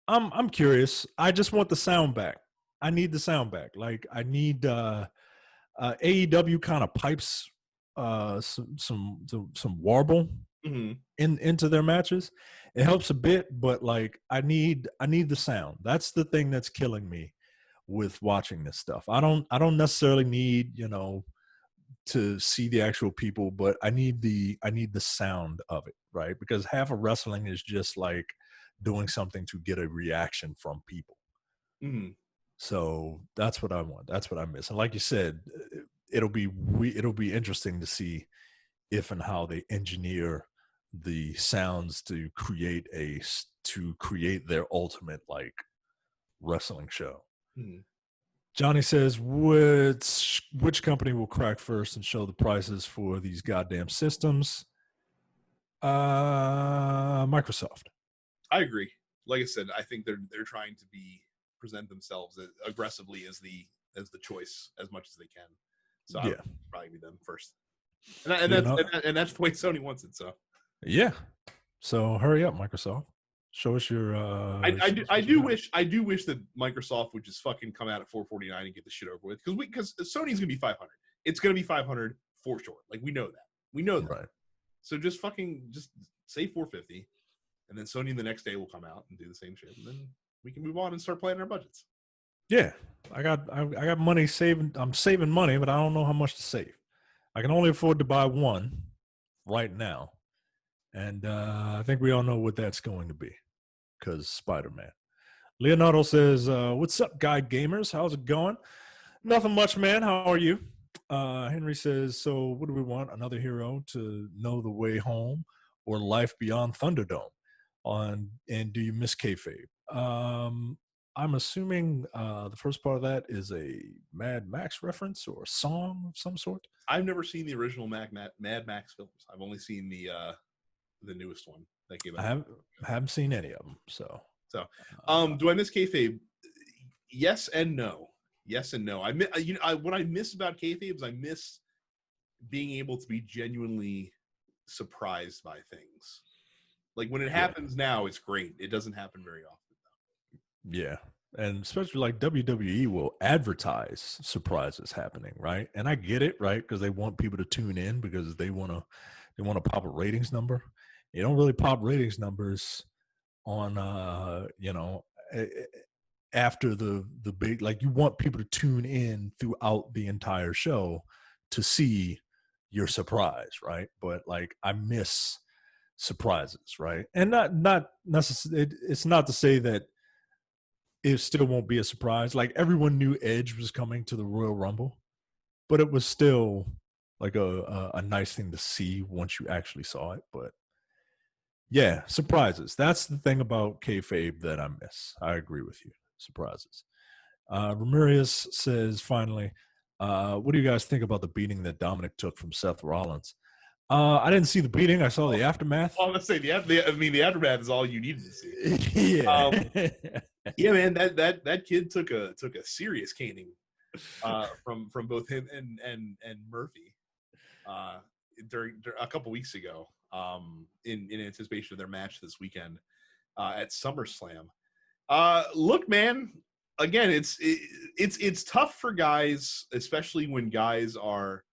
I'm curious. I just want the sound back. I need the sound back. Like I need AEW kind of pipes some warble Hmm. into their matches. It helps a bit, but like I need the sound. That's the thing that's killing me with watching this stuff. I don't necessarily need, to see the actual people, but I need the sound of it, right? Because half of wrestling is just like doing something to get a reaction from people. Hmm. So that's what I want. That's what I miss. And like you said, it'll be interesting to see if and how they engineer the sounds to create their ultimate like wrestling show. Hmm. Johnny says, which company will crack first and show the prices for these goddamn systems? Microsoft. I agree. Like I said, I think they're trying to present themselves aggressively as the choice as much as they can. So I would Yeah. probably be them first, and that's Leonardo. and that's the way Sony wants it. So Yeah. So hurry up, Microsoft. Show us your show us I what you do got. wish that Microsoft would just fucking come out at 449 and get the shit over with, because Sony's gonna be 500. It's gonna be 500 for sure. Like we know that. We know that. Right. So just say 450, and then Sony the next day will come out and do the same shit, and then we can move on and start planning our budgets. Yeah. I got money saving. I'm saving money, but I don't know how much to save. I can only afford to buy one right now. And I think we all know what that's going to be, because Spider-Man. Leonardo says, what's up, guy gamers? How's it going? Nothing much, man. How are you? Henry says, so what do we want? Another hero to know the way home, or life beyond Thunderdome? And do you miss kayfabe? I'm assuming the first part of that is a Mad Max reference or a song of some sort. I've never seen the original Mad Max films. I've only seen the newest one that came out. I haven't seen any of them. So, do I miss kayfabe? Yes and no. Yes and no. What I miss about kayfabe is I miss being able to be genuinely surprised by things. Like when it happens now, it's great. It doesn't happen very often. Yeah. And especially like WWE will advertise surprises happening, right? And I get it, right? Because they want people to tune in because they want to pop a ratings number. You don't really pop ratings numbers on after the big, like, you want people to tune in throughout the entire show to see your surprise, right? But like I miss surprises, right? And not necessarily, it's not to say that it still won't be a surprise. Like everyone knew Edge was coming to the Royal Rumble, but it was still like a nice thing to see once you actually saw it. But yeah, surprises. That's the thing about kayfabe that I miss. I agree with you. Surprises. Ramirez says, finally, what do you guys think about the beating that Dominic took from Seth Rollins? I didn't see the beating. I saw the aftermath. Oh, let's say the aftermath is all you needed to see. Yeah. Yeah, man, that kid took a serious caning from both him and Murphy during a couple weeks ago in anticipation of their match this weekend at SummerSlam. Look, man, again, it's tough for guys, especially when guys are,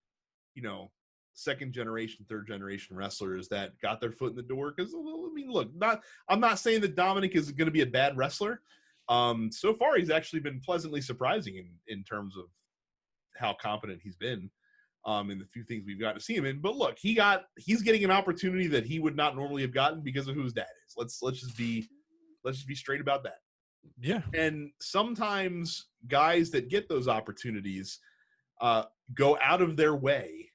second generation, third generation wrestlers that got their foot in the door. Because I mean, look, I'm not saying that Dominic is going to be a bad wrestler. So far, he's actually been pleasantly surprising in terms of how competent he's been in the few things we've got to see him in. But look, he's getting an opportunity that he would not normally have gotten because of who his dad is. Let's just be straight about that. Yeah. And sometimes guys that get those opportunities go out of their way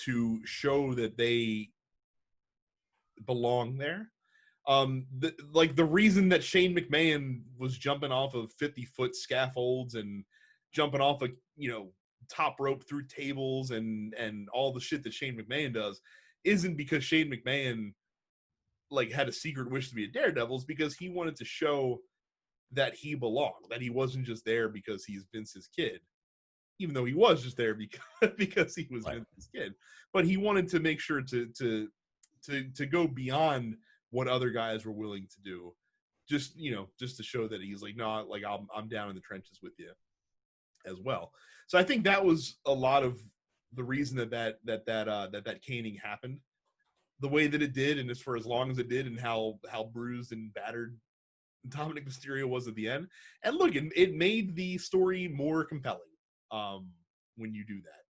to show that they belong there. The reason that Shane McMahon was jumping off of 50-foot scaffolds and jumping off of, top rope through tables and all the shit that Shane McMahon does isn't because Shane McMahon had a secret wish to be a Daredevil. It's because he wanted to show that he belonged, that he wasn't just there because he's Vince's kid, even though he was just there because he was Vince's kid. But he wanted to make sure to go beyond what other guys were willing to do, just to show that he's I'm down in the trenches with you as well. So I think that was a lot of the reason that caning happened the way that it did, and for as long as it did, and how bruised and battered Dominic Mysterio was at the end. And look, it made the story more compelling when you do that,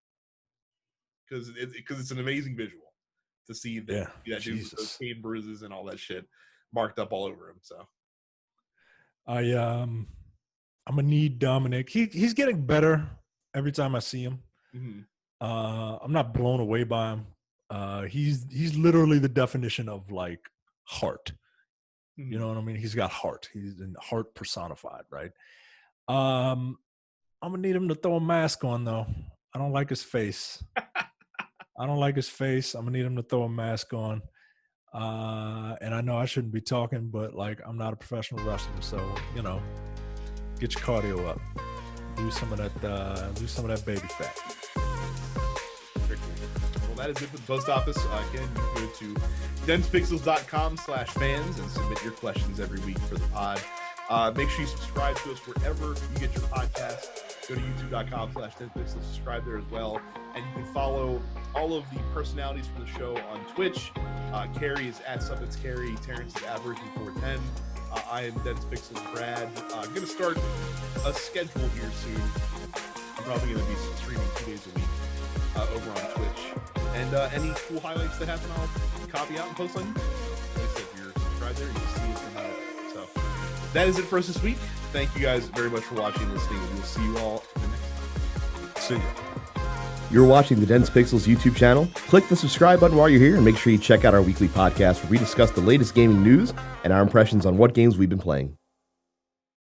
because it's an amazing visual to see that dude with those pain bruises and all that shit marked up all over him. So I'm gonna need Dominic. He's getting better every time I see him. Mm-hmm. I'm not blown away by him. He's literally the definition of heart. Mm-hmm. You know what I mean? He's got heart. He's in heart personified, right? I'm gonna need him to throw a mask on though. I don't like his face. I'm gonna need him to throw a mask on. And I know I shouldn't be talking, but I'm not a professional wrestler, so get your cardio up. Lose some of that baby fat. Well, that is it for the post office. Again, you can go to densepixels.com/fans and submit your questions every week for the pod. Make sure you subscribe to us wherever you get your podcast. Go to youtube.com/densepixels, subscribe there as well. And you can follow all of the personalities from the show on Twitch. Carrie is @SuppetsCarrie, Terrence is @Version410. I am DensePixels Brad. I'm going to start a schedule here soon. I'm probably going to be streaming 2 days a week over on Twitch. And any cool highlights that happen, I'll copy out and post on YouTube. Like I said, if you're subscribed there, you can see it from that. So that is it for us this week. Thank you guys very much for watching and listening, and we'll see you all the next time. See ya. You're watching the Dense Pixels YouTube channel. Click the subscribe button while you're here and make sure you check out our weekly podcast where we discuss the latest gaming news and our impressions on what games we've been playing.